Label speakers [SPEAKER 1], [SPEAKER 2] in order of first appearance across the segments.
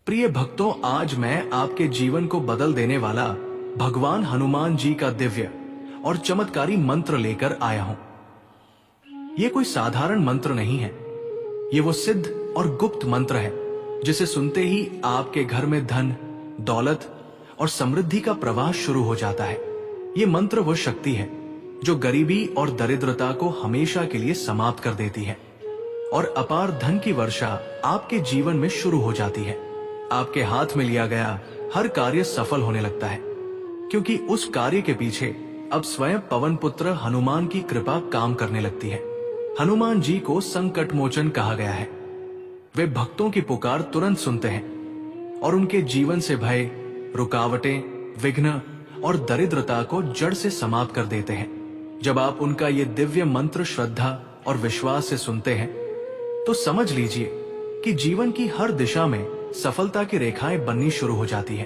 [SPEAKER 1] प्रिय भक्तों, आज मैं आपके जीवन को बदल देने वाला भगवान हनुमान जी का दिव्य और चमत्कारी मंत्र लेकर आया हूं। ये कोई साधारण मंत्र नहीं है। ये वो सिद्ध और गुप्त मंत्र है जिसे सुनते ही आपके घर में धन, दौलत और समृद्धि का प्रवाह शुरू हो जाता है। ये मंत्र वो शक्ति है जो गरीबी और दरिद्रता को हमेशा के लिए समाप्त कर देती है और अपार धन की वर्षा आपके जीवन में शुरू हो जाती है। आपके हाथ में लिया गया हर कार्य सफल होने लगता है, क्योंकि उस कार्य के पीछे अब स्वयं पवन पुत्र हनुमान की कृपा काम करने लगती है। हनुमान जी को संकट मोचन कहा गया है। वे भक्तों की पुकार तुरंत सुनते हैं और उनके जीवन से भय, रुकावटें, विघ्न और दरिद्रता को जड़ से समाप्त कर देते हैं। जब आप उनका ये दिव्य मंत्र श्रद्धा और विश्वास से सुनते हैं तो समझ लीजिए कि जीवन की हर दिशा में सफलता की रेखाएं बननी शुरू हो जाती है।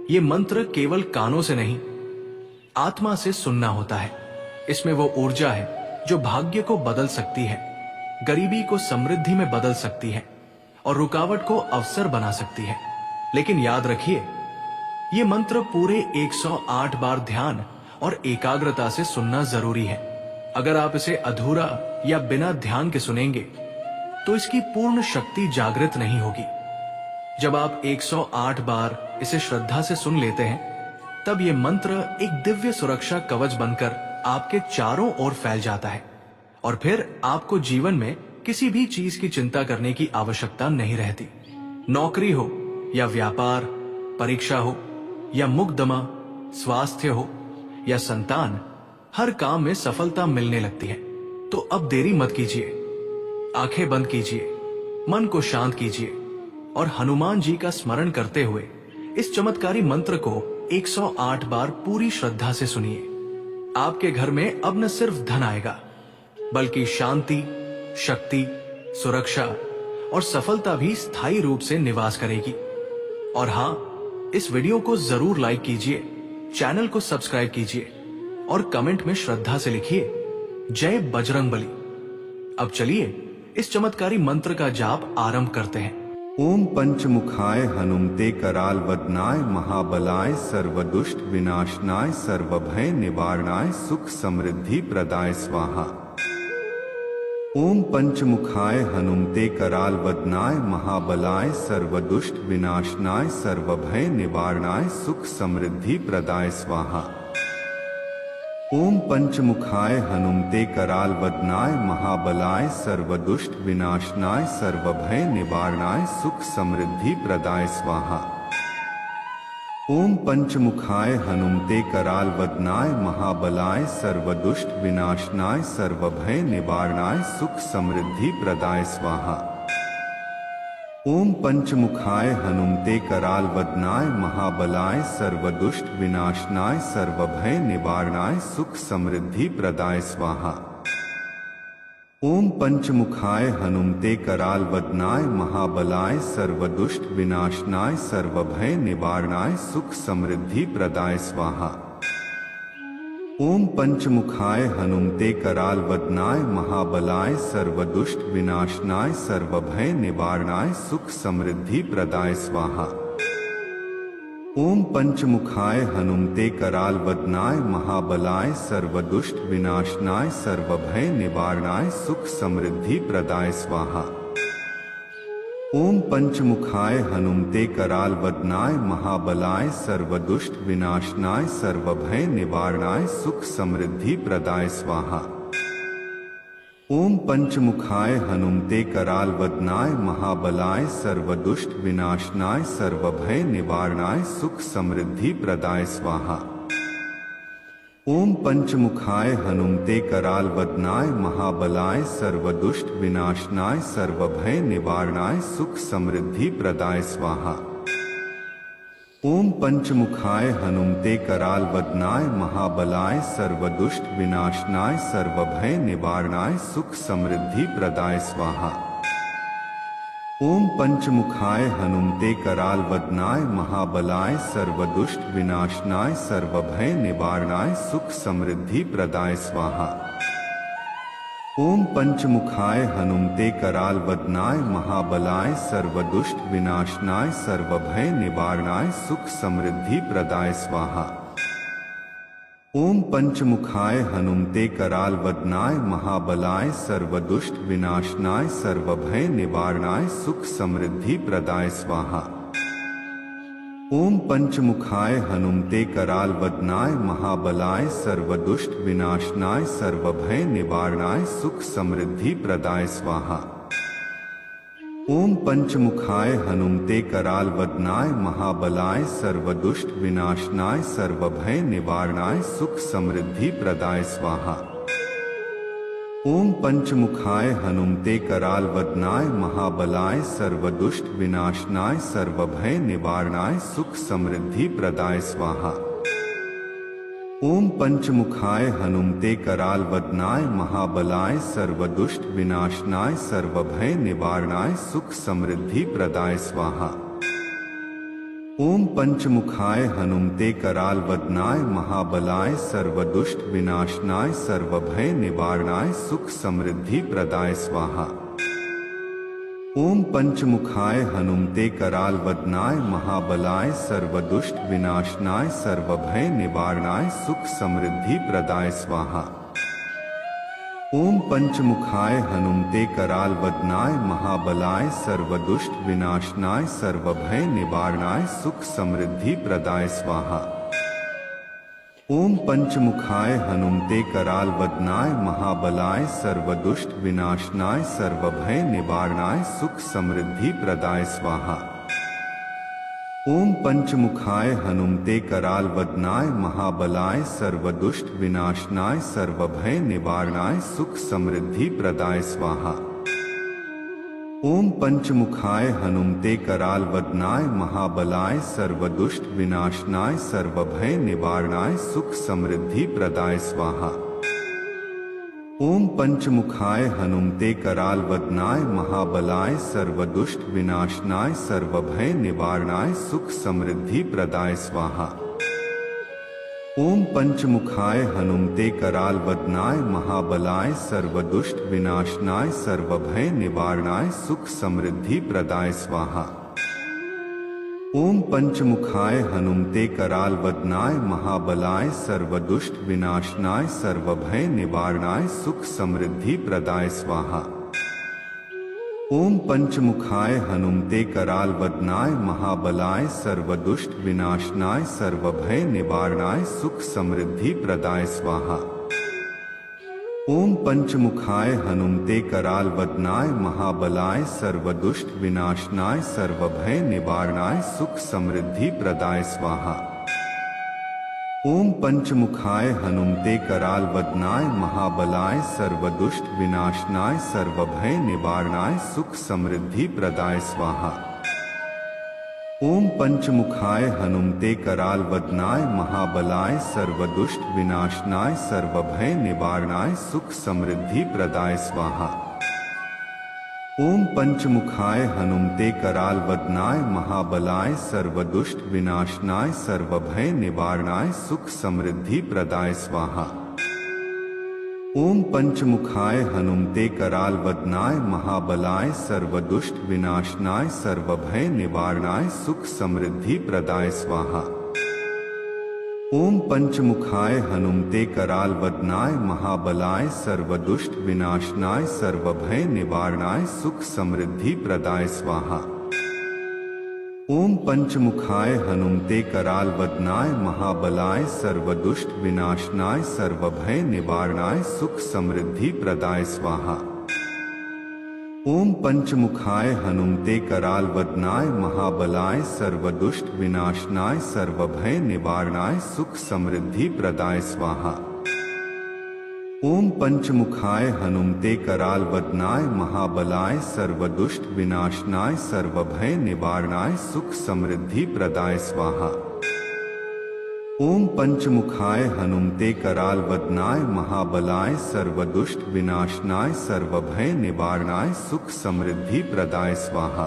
[SPEAKER 1] ये मंत्र केवल कानों से नहीं, आत्मा से सुनना होता है। इसमें वो ऊर्जा है जो भाग्य को बदल सकती है, गरीबी को समृद्धि में बदल सकती है और रुकावट को अवसर बना सकती है। लेकिन याद रखिए, ये मंत्र पूरे 108 बार ध्यान और एकाग्रता से सुनना जरूरी है। अगर आप इसे अधूरा या बिना ध्यान के सुनेंगे तो इसकी पूर्ण शक्ति जागृत नहीं होगी। जब आप 108 बार इसे श्रद्धा से सुन लेते हैं, तब ये मंत्र एक दिव्य सुरक्षा कवच बनकर आपके चारों ओर फैल जाता है और फिर आपको जीवन में किसी भी चीज की चिंता करने की आवश्यकता नहीं रहती। नौकरी हो या व्यापार, परीक्षा हो या मुकदमा, स्वास्थ्य हो या संतान, हर काम में सफलता मिलने लगती है। तो अब देरी मत कीजिए, आंखें बंद कीजिए, मन को शांत कीजिए और हनुमान जी का स्मरण करते हुए इस चमत्कारी मंत्र को 108 बार पूरी श्रद्धा से सुनिए। आपके घर में अब न सिर्फ धन आएगा, बल्कि शांति, शक्ति, सुरक्षा और सफलता भी स्थायी रूप से निवास करेगी। और हां, इस वीडियो को जरूर लाइक कीजिए, चैनल को सब्सक्राइब कीजिए और कमेंट में श्रद्धा से लिखिए, जय बजरंगबली। अब चलिए इस चमत्कारी मंत्र का जाप आरंभ करते हैं।
[SPEAKER 2] ओम पंचमुखाय हनुमते कराल वदनाय महाबलाय सर्वदुष्ट विनाशनाय सर्वभय निवारणाय सुख समृद्धि प्रदाय स्वाहा। ओम पंचमुखाय हनुमते कराल वदनाय महाबलाय सर्वदुष्ट विनाशनाय सर्वभय निवारणाय सुख समृद्धि प्रदाय स्वाहा। ओम पंचमुखाय हनुमते कराल वदनाय महाबलाय सर्वदुष्ट विनाशनाय सर्वभय निवारणाय सुख समृद्धि प्रदाय स्वाहा। ओम पंचमुखाय हनुमते कराल वदनाय महाबलाय सर्वदुष्ट विनाशनाय सर्वभय निवारणाय सुख समृद्धि प्रदाय स्वाहा। ओम पंचमुखाय हनुमते कराल वदनाय महाबलाय सर्वदुष्ट विनाशनाय सर्वभय निवारणाय सुख समृद्धि प्रदाय स्वाहा। ओम पंचमुखाय हनुमते कराल वदनाय महाबलाय सर्वदुष्ट विनाशनाय सर्वभय निवारणाय सुख समृद्धि प्रदाय स्वाहा। ओम पंचमुखाय हनुमते कराल वदनाय महाबलाय सर्वदुष्ट विनाशनाय सर्वभय निवारणाय सुख समृद्धि प्रदाय स्वाहा। ओम पंचमुखाय हनुमते कराल वदनाय महाबलाय सर्वदुष्ट विनाशनाय सर्वभय निवारणाय सुख समृद्धि प्रदाय स्वाहा। ओम पंचमुखाय हनुमते कराल वदनाय महाबलाय सर्वदुष्ट विनाशनाय सर्वभय निवारणाय सुख समृद्धि प्रदाय स्वाहा। ओम पंचमुखाय हनुमते कराल वदनाय महाबलाय सर्वदुष्ट विनाशनाय सर्वभय निवारणाय सुख समृद्धि प्रदाय स्वाहा। ओम पंचमुखाय हनुमते कराल वदनाय महाबलाय सर्वदुष्ट विनाशनाय सर्वभय निवारणाय सुख समृद्धि प्रदाय स्वाहा। ओम पंचमुखाय हनुमते कराल वदनाय महाबलाय सर्वदुष्ट विनाशनाय सर्वभय निवारणाय सुख समृद्धि प्रदाय स्वाहा। ओम पंचमुखाय हनुमते कराल वदनाय महाबलाय सर्वदुष्ट विनाशनाय सर्वभय निवारणाय सुख समृद्धि प्रदाय स्वाहा। ओम पंचमुखाय हनुमते कराल वदनाय महाबलाय सर्वदुष्ट विनाशनाय सर्वभय निवारणाय सुख समृद्धि प्रदाय स्वाहा। ओम पंचमुखाय हनुमते कराल वदनाय महाबलाय सर्वदुष्ट विनाशनाय सर्वभय निवारणाय सुख समृद्धि प्रदाय स्वाहा। ओम पंचमुखाय हनुमते कराल वदनाय महाबलाय सर्वदुष्ट विनाशनाय सर्वभय निवारणाय सुख समृद्धि प्रदाय स्वाहा। ओम पंचमुखाय हनुमते कराल वदनाय महाबलाय सर्वदुष्ट विनाशनाय सर्वभय निवारणाय सुख समृद्धि प्रदाय स्वाहा। ओम पंचमुखाय हनुमते कराल वदनाय महाबलाय सर्वदुष्ट विनाशनाय सर्वभय निवारणाय सुख समृद्धि प्रदाय स्वाहा। ओम पंचमुखाय हनुमते कराल वदनाय महाबलाय सर्वदुष्ट विनाशनाय सर्वभय निवारणाय सुख समृद्धि प्रदाय स्वाहा। ओम पंचमुखाय हनुमते कराल वदनाय महाबलाय सर्वदुष्ट विनाशनाय सर्वभय निवारणाय सुख समृद्धि प्रदाय स्वाहा। ओम पंचमुखाय हनुमते कराल वदनाय महाबलाय सर्वदुष्ट विनाशनाय सर्वभय निवारणाय सुख समृद्धि प्रदाय स्वाहा। ओम पंचमुखाय हनुमते कराल वदनाय महाबलाय सर्वदुष्ट विनाशनाय सर्वभय निवारणाय सुख समृद्धि प्रदाय स्वाहा। ओम पंचमुखाय हनुमते कराल वदनाय महाबलाय सर्वदुष्ट विनाशनाय सर्वभय निवारणाय सुख समृद्धि प्रदाय स्वाहा। ओम पंचमुखाय हनुमते कराल वदनाय महाबलाय सर्वदुष्ट विनाशनाय सर्वभय निवारणाय सुख समृद्धि प्रदाय स्वाहा। ओम पंचमुखाय हनुमते कराल वदनाय महाबलाय सर्वदुष्ट विनाशनाय सर्वभय निवारणाय सुख समृद्धि प्रदाय स्वाहा। ओम पंचमुखाय हनुमते कराल वदनाय महाबलाय सर्वदुष्ट विनाशनाय सर्वभय निवारणाय सुख समृद्धि प्रदाय स्वाहा। ओम पंचमुखाय हनुमते कराल वदनाय महाबलाय सर्वदुष्ट विनाशनाय सर्वभय निवारणाय सुख समृद्धि प्रदाय स्वाहा। ओम पंचमुखाय हनुमते कराल वदनाय महाबलाय सर्वदुष्ट विनाशनाय सर्वभय निवारणाय सुख समृद्धि प्रदाय स्वाहा। ओम पंचमुखाय हनुमते कराल वदनाय महाबलाय सर्वदुष्ट विनाशनाय सर्वभय निवारणाय सुख समृद्धि प्रदाय स्वाहा। ओम पंचमुखाय हनुमते कराल वदनाय महाबलाय सर्वदुष्ट विनाशनाय सर्वभय निवारणाय सुख समृद्धि प्रदाय स्वाहा। ओम पंचमुखाय हनुमते कराल वदनाय महाबलाय सर्वदुष्ट विनाशनाय सर्वभय निवारणाय सुख समृद्धि प्रदाय स्वाहा। ओम पंचमुखाय हनुमते कराल वदनाय महाबलाय सर्वदुष्ट विनाशनाय सर्वभय निवारणाय सुख समृद्धि प्रदाय स्वाहा। ओम पंचमुखाय हनुमते कराल वदनाय महाबलाय सर्वदुष्ट विनाशनाय सर्वभय निवारणाय सुख समृद्धि प्रदाय स्वाहा। ओम पंचमुखाय हनुमते कराल वदनाय महाबलाय सर्वदुष्ट विनाशनाय सर्वभय निवारणाय सुख समृद्धि प्रदाय स्वाहा। ओम पंचमुखाय हनुमते कराल वदनाय महाबलाय सर्वदुष्ट विनाशनाय सर्वभय निवारणाय सुख समृद्धि प्रदाय स्वाहा। ओम पंचमुखाय हनुमते कराल वदनाय महाबलाय सर्वदुष्ट विनाशनाय सर्वभय निवारणाय सुख समृद्धि प्रदाय स्वाहा। ओम पंचमुखाय हनुमते कराल वदनाय महाबलाय सर्वदुष्ट विनाशनाय सर्वभय निवारणाय सुख समृद्धि प्रदाय स्वाहा। ओम पंचमुखाय हनुमते कराल वदनाय महाबलाय सर्वदुष्ट विनाशनाय सर्वभय निवारणाय सुख समृद्धि प्रदाय स्वाहा। ओम पंचमुखाय हनुमते कराल वदनाय महाबलाय सर्वदुष्ट विनाशनाय सर्वभय निवारणाय सुख समृद्धि प्रदाय स्वाहा।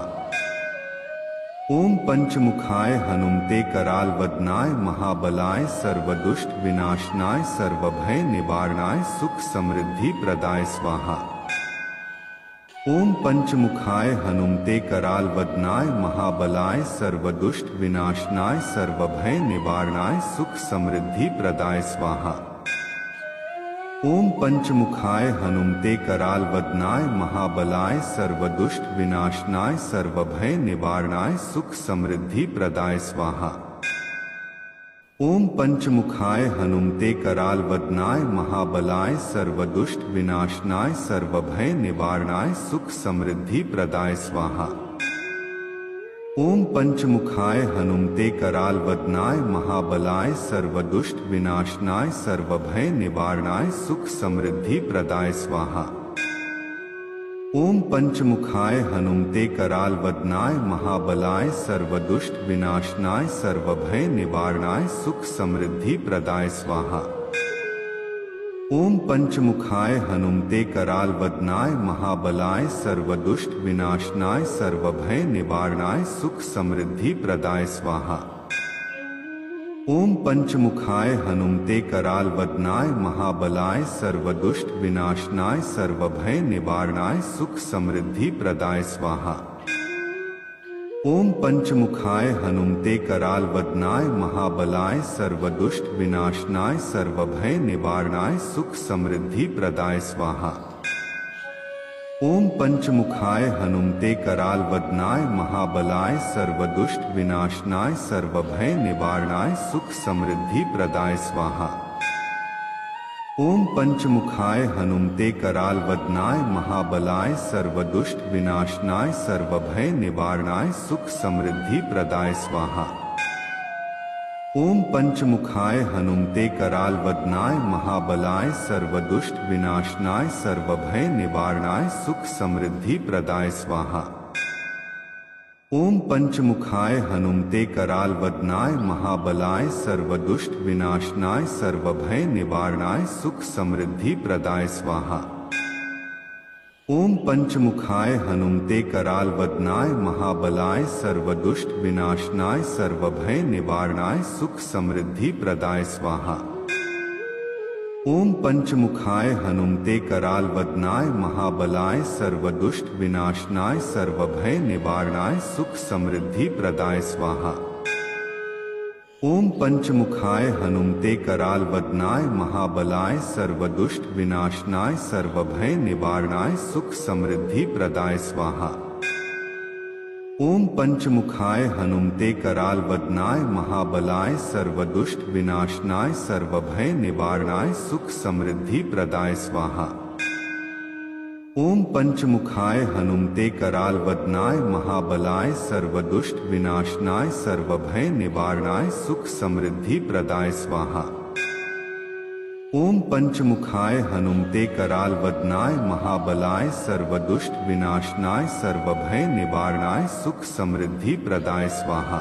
[SPEAKER 2] ओम पंचमुखाय हनुमते कराल वदनाय महाबलाय सर्वदुष्ट विनाशनाय सर्वभय निवारणाय सुख समृद्धि प्रदाय स्वाहा। ओम पंचमुखाय हनुमते कराल वदनाय महाबलाय सर्वदुष्ट विनाशनाय सर्वभय निवारणाय सुख समृद्धि प्रदाय स्वाहा। ओम पंचमुखाय हनुमते कराल वदनाय महाबलाय सर्वदुष्ट विनाशनाय सर्वभय निवारणाय सुख समृद्धि प्रदाय स्वाहा। ओम पंचमुखाय हनुमते कराल वदनाय महाबलाय सर्वदुष्ट विनाशनाय सर्वभय निवारणाय सुख समृद्धि प्रदाय स्वाहा। ओम पंचमुखाय हनुमते कराल वदनाय महाबलाय सर्वदुष्ट विनाशनाय सर्वभय निवारणाय सुख समृद्धि प्रदाय स्वाहा। ओम पंचमुखाय हनुमते कराल वदनाय महाबलाय सर्वदुष्ट विनाशनाय सर्वभय निवारणाय सुख समृद्धि प्रदाय स्वाहा। ओम पंचमुखाय हनुमते कराल वदनाय महाबलाय सर्वदुष्ट विनाशनाय सर्वभय निवारणाय सुख समृद्धि प्रदाय स्वाहा। ओम पंचमुखाय हनुमते कराल वदनाय महाबलाय सर्वदुष्ट विनाशनाय सर्वभय निवारणाय सुख समृद्धि प्रदाय स्वाहा। ओम पंचमुखाय हनुमते कराल वदनाय महाबलाय सर्वदुष्ट विनाशनाय सर्वभय निवारणाय सुख समृद्धि प्रदाय स्वाहा। ओम पंचमुखाय हनुमते कराल वदनाय महाबलाय सर्वदुष्ट विनाशनाय सर्वभय निवारणाय सुख समृद्धि प्रदाय स्वाहा। ओम पंचमुखाय हनुमते कराल वदनाय महाबलाय सर्वदुष्ट विनाशनाय सर्वभय निवारणाय सुख समृद्धि प्रदाय स्वाहा। ओम पंचमुखाय हनुमते कराल वदनाय महाबलाय सर्वदुष्ट विनाशनाय सर्वभय निवारणाय सुख समृद्धि प्रदाय स्वाहा। ओम पंचमुखाय हनुमते कराल वदनाय महाबलाय सर्वदुष्ट विनाशनाय सर्वभय निवारणाय सुख समृद्धि प्रदाय स्वाहा। ओम पंचमुखाय हनुमते कराल वदनाय महाबलाय सर्वदुष्ट विनाशनाय सर्वभय निवारणाय सुख समृद्धि प्रदाय स्वाहा। ओम पंचमुखाय हनुमते कराल वदनाय महाबलाय सर्वदुष्ट विनाशनाय सर्वभय निवारणाय सुख समृद्धि प्रदाय स्वाहा। ओम पंचमुखाय हनुमते कराल वदनाय महाबलाय सर्वदुष्ट विनाशनाय सर्वभय निवारणाय सुख समृद्धि प्रदाय स्वाहा। ओम पंचमुखाय हनुमते कराल वदनाय महाबलाय सर्वदुष्ट विनाशनाय सर्वभय निवारणाय सुख समृद्धि प्रदाय स्वाहा। ओम पंचमुखाय हनुमते कराल वदनाय महाबलाय सर्वदुष्ट विनाशनाय सर्वभय निवारणाय सुख समृद्धि प्रदाय स्वाहा। ओम पंचमुखाय हनुमते कराल वदनाय महाबलाय सर्वदुष्ट विनाशनाय सर्वभय निवारणाय सुख समृद्धि प्रदाय स्वाहा।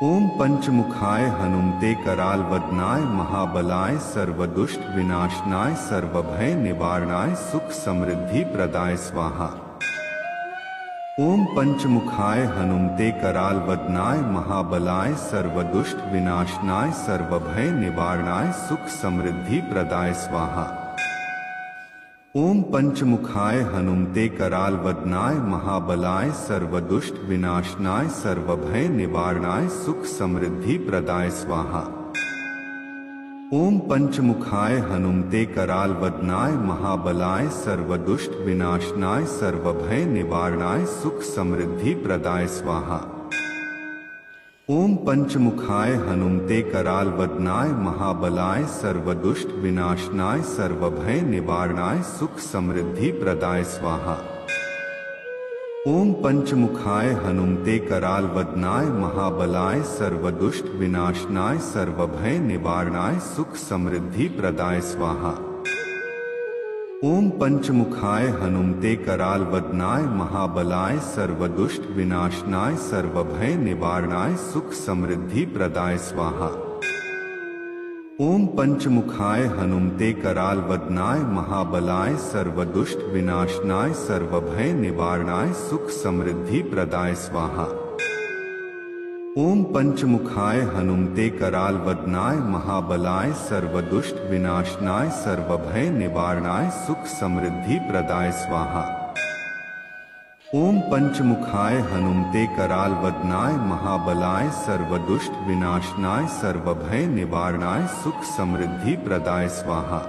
[SPEAKER 2] ओम पंचमुखाय हनुमते कराल वदनाय महाबलाय सर्वदुष्ट विनाशनाय सर्वभय निवारणाय सुख समृद्धि प्रदाय स्वाहा। ओम पंचमुखाय हनुमते कराल वदनाय महाबलाय सर्वदुष्ट विनाशनाय सर्वभय निवारणाय सुख समृद्धि प्रदाय स्वाहा। ओम पंचमुखाय हनुमते कराल वदनाय महाबलाय सर्वदुष्ट विनाशनाय सर्वभय निवारणाय सुख समृद्धि प्रदाय स्वाहा। ओम पंचमुखाय हनुमते कराल वदनाय महाबलाय सर्वदुष्ट विनाशनाय सर्वभय निवारणाय सुख समृद्धि प्रदाय स्वाहा। ओम पंचमुखाय हनुमते कराल वदनाय महाबलाय सर्वदुष्ट विनाशनाय सर्वभय निवारणाय सुख समृद्धि प्रदाय स्वाहा। ओम पंचमुखाय हनुमते कराल वदनाय महाबलाय सर्वदुष्ट विनाशनाय सर्वभय निवारणाय सुख समृद्धि प्रदाय स्वाहा। ओम पंचमुखाय हनुमते कराल वदनाय महाबलाय सर्वदुष्ट विनाशनाय सर्वभय निवारणाय सुख समृद्धि प्रदाय स्वाहा। ओम पंचमुखाय हनुमते कराल वदनाय महाबलाय सर्वदुष्ट विनाशनाय सर्वभय निवारणाय सुख समृद्धि प्रदाय स्वाहा। ओम पंचमुखाय हनुमते कराल वदनाय महाबलाय सर्वदुष्ट विनाशनाय सर्वभय निवारणाय सुख समृद्धि प्रदाय स्वाहा। ओम पंचमुखाय हनुमते कराल वदनाय महाबलाय सर्वदुष्ट विनाशनाय सर्वभय निवारणाय सुख समृद्धि प्रदाय स्वाहा।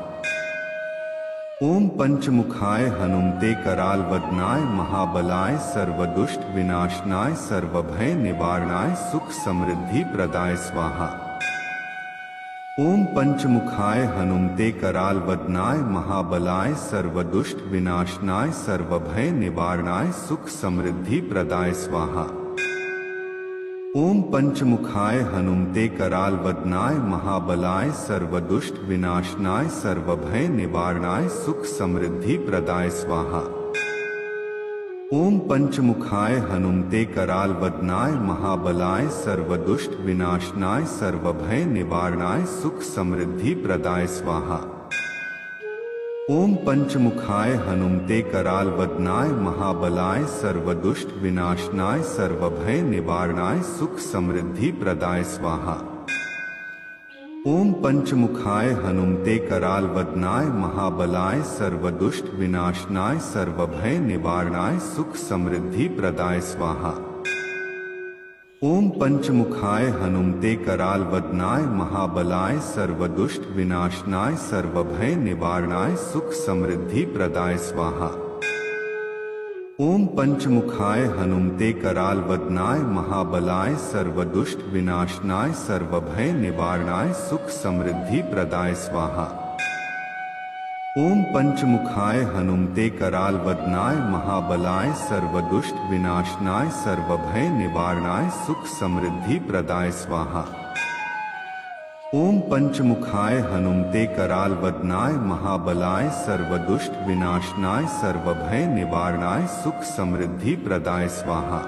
[SPEAKER 2] ओम पंचमुखाय हनुमते कराल वदनाय महाबलाय सर्वदुष्ट विनाशनाय सर्वभय निवारणाय सुख समृद्धि प्रदाय स्वाहा। ओम पंचमुखाय हनुमते कराल वदनाय महाबलाय सर्वदुष्ट विनाशनाय सर्वभय निवारणाय सुख समृद्धि प्रदाय स्वाहा। ओम पंचमुखाय हनुमते कराल वदनाय महाबलाय सर्वदुष्ट विनाशनाय सर्वभय निवारणाय सुख समृद्धि प्रदाय स्वाहा। ओम पंचमुखाय हनुमते कराल वदनाय महाबलाय सर्वदुष्ट विनाशनाय सर्वभय निवारणाय सुख समृद्धि प्रदाय स्वाहा। ओम पंचमुखाय हनुमते कराल वदनाय महाबलाय सर्वदुष्ट विनाशनाय सर्वभय निवारणाय सुख समृद्धि प्रदाय स्वाहा। ओम पंचमुखाय हनुमते कराल वदनाय महाबलाय सर्वदुष्ट विनाशनाय सर्वभय निवारणाय सुख समृद्धि प्रदाय स्वाहा। ओम पंचमुखाय हनुमते कराल वदनाय महाबलाय सर्वदुष्ट विनाशनाय सर्वभय निवारणाय सुख समृद्धि प्रदाय स्वाहा। ओम पंचमुखाय हनुमते कराल वदनाय महाबलाय सर्वदुष्ट विनाशनाय सर्वभय निवारणाय सुख समृद्धि प्रदाय स्वाहा। ओम पंचमुखाय हनुमते कराल वदनाय महाबलाय सर्वदुष्ट विनाशनाय सर्वभय निवारणाय सुख समृद्धि प्रदाय स्वाहा। ओम पंचमुखाय हनुमते कराल वदनाय महाबलाय सर्वदुष्ट विनाशनाय सर्वभय निवारणाय सुख समृद्धि प्रदाय स्वाहा।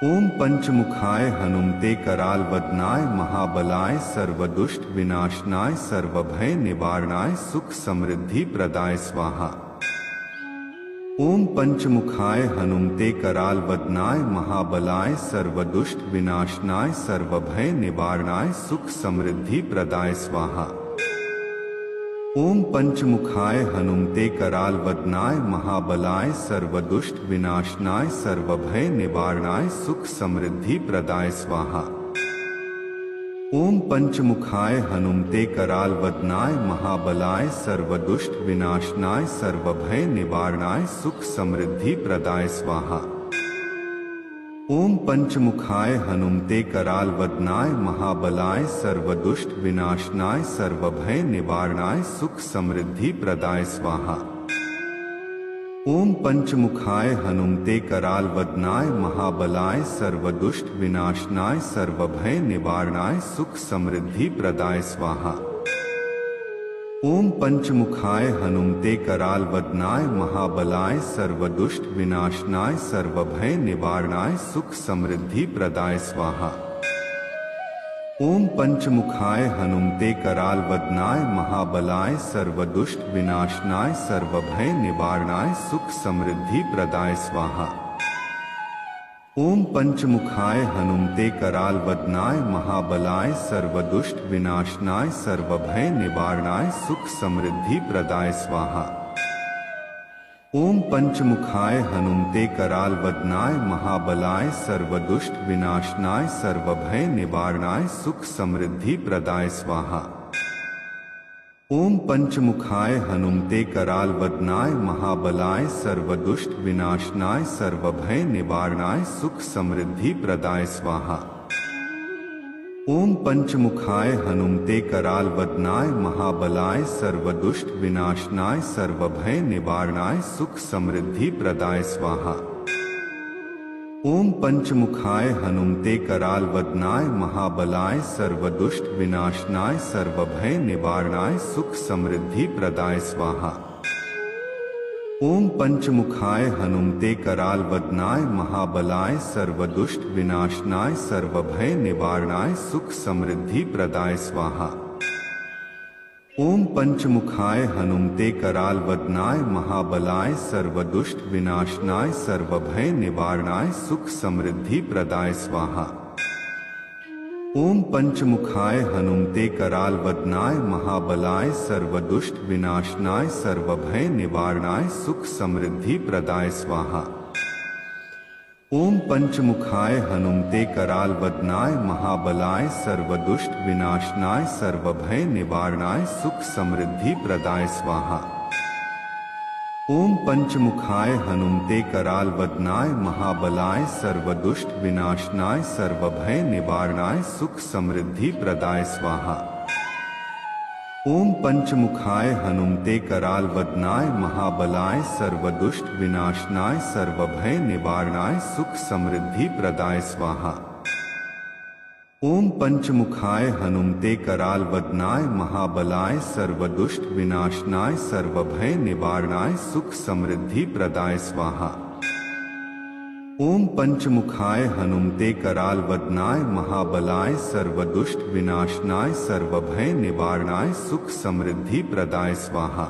[SPEAKER 2] ओम पंचमुखाय हनुमते कराल वदनाय महाबलाय सर्वदुष्ट विनाशनाय सर्वभय निवारणाय सुख समृद्धि प्रदाय स्वाहा। ओम पंचमुखाय हनुमते कराल वदनाय महाबलाय सर्वदुष्ट विनाशनाय सर्वभय निवारणाय सुख समृद्धि प्रदाय स्वाहा। ओम पंचमुखाय हनुमते कराल वदनाय महाबलाय सर्वदुष्ट विनाशनाय सर्वभय निवारणाय सुख समृद्धि प्रदाय स्वाहा। ओम पंचमुखाय हनुमते कराल वदनाय महाबलाय सर्वदुष्ट विनाशनाय सर्वभय निवारणाय सुख समृद्धि प्रदाय स्वाहा। ओम पंचमुखाय हनुमते कराल वदनाय महाबलाय सर्वदुष्ट विनाशनाय सर्वभय निवारणाय सुख समृद्धि प्रदाय स्वाहा। ओम पंचमुखाय हनुमते कराल वदनाय महाबलाय सर्वदुष्ट विनाशनाय सर्वभय निवारणाय सुख समृद्धि प्रदाय स्वाहा। ओम पंचमुखाय हनुमते कराल वदनाय महाबलाय सर्वदुष्ट विनाशनाय सर्वभय निवारणाय सुख समृद्धि प्रदाय स्वाहा। ओम पंचमुखाय हनुमते कराल वदनाय महाबलाय सर्वदुष्ट विनाशनाय सर्वभय निवारणाय सुख समृद्धि प्रदाय स्वाहा। ओम पंचमुखाय हनुमते कराल वदनाय महाबलाय सर्वदुष्ट विनाशनाय सर्वभय निवारणाय सुख समृद्धि प्रदाय स्वाहा। ओम पंचमुखाय हनुमते कराल वदनाय महाबलाय सर्वदुष्ट विनाशनाय सर्वभय निवारणाय सुख समृद्धि प्रदाय स्वाहा। ओम पंचमुखाय हनुमते कराल वदनाय महाबलाय सर्वदुष्ट विनाशनाय सर्वभय निवारणाय सुख समृद्धि प्रदाय स्वाहा। ओम पंचमुखाय हनुमते कराल वदनाय महाबलाय सर्वदुष्ट विनाशनाय सर्वभय निवारणाय सुख समृद्धि प्रदाय स्वाहा। ओम पंचमुखाय हनुमते कराल वदनाय महाबलाय सर्वदुष्ट विनाशनाय सर्वभय निवारणाय सुख समृद्धि प्रदाय स्वाहा। ओम पंचमुखाय हनुमते कराल वदनाय महाबलाय सर्वदुष्ट विनाशनाय सर्वभय निवारणाय सुख समृद्धि प्रदाय स्वाहा। ओम पंचमुखाय हनुमते कराल वदनाय महाबलाय सर्वदुष्ट विनाशनाय सर्वभय निवारणाय सुख समृद्धि प्रदाय स्वाहा। ओम पंचमुखाय हनुमते कराल वदनाय महाबलाय सर्वदुष्ट विनाशनाय सर्वभय निवारणाय सुख समृद्धि प्रदाय स्वाहा। ओम पंचमुखाय हनुमते कराल वदनाय महाबलाय सर्वदुष्ट विनाशनाय सर्वभय निवारणाय सुख समृद्धि प्रदाय स्वाहा। ओम पंचमुखाय हनुमते कराल वदनाय महाबलाय सर्वदुष्ट विनाशनाय सर्वभय निवारणाय सुख समृद्धि प्रदाय स्वाहा। ओम पंचमुखाय हनुमते कराल वदनाय महाबलाय सर्वदुष्ट विनाशनाय सर्वभय निवारणाय सुख समृद्धि प्रदाय स्वाहा। ओम पंचमुखाय हनुमते कराल वदनाय महाबलाय सर्वदुष्ट विनाशनाय सर्वभय निवारणाय सुख समृद्धि प्रदाय स्वाहा। ओम पंचमुखाय हनुमते कराल वदनाय महाबलाय सर्वदुष्ट विनाशनाय सर्वभय निवारणाय सुख समृद्धि प्रदाय स्वाहा।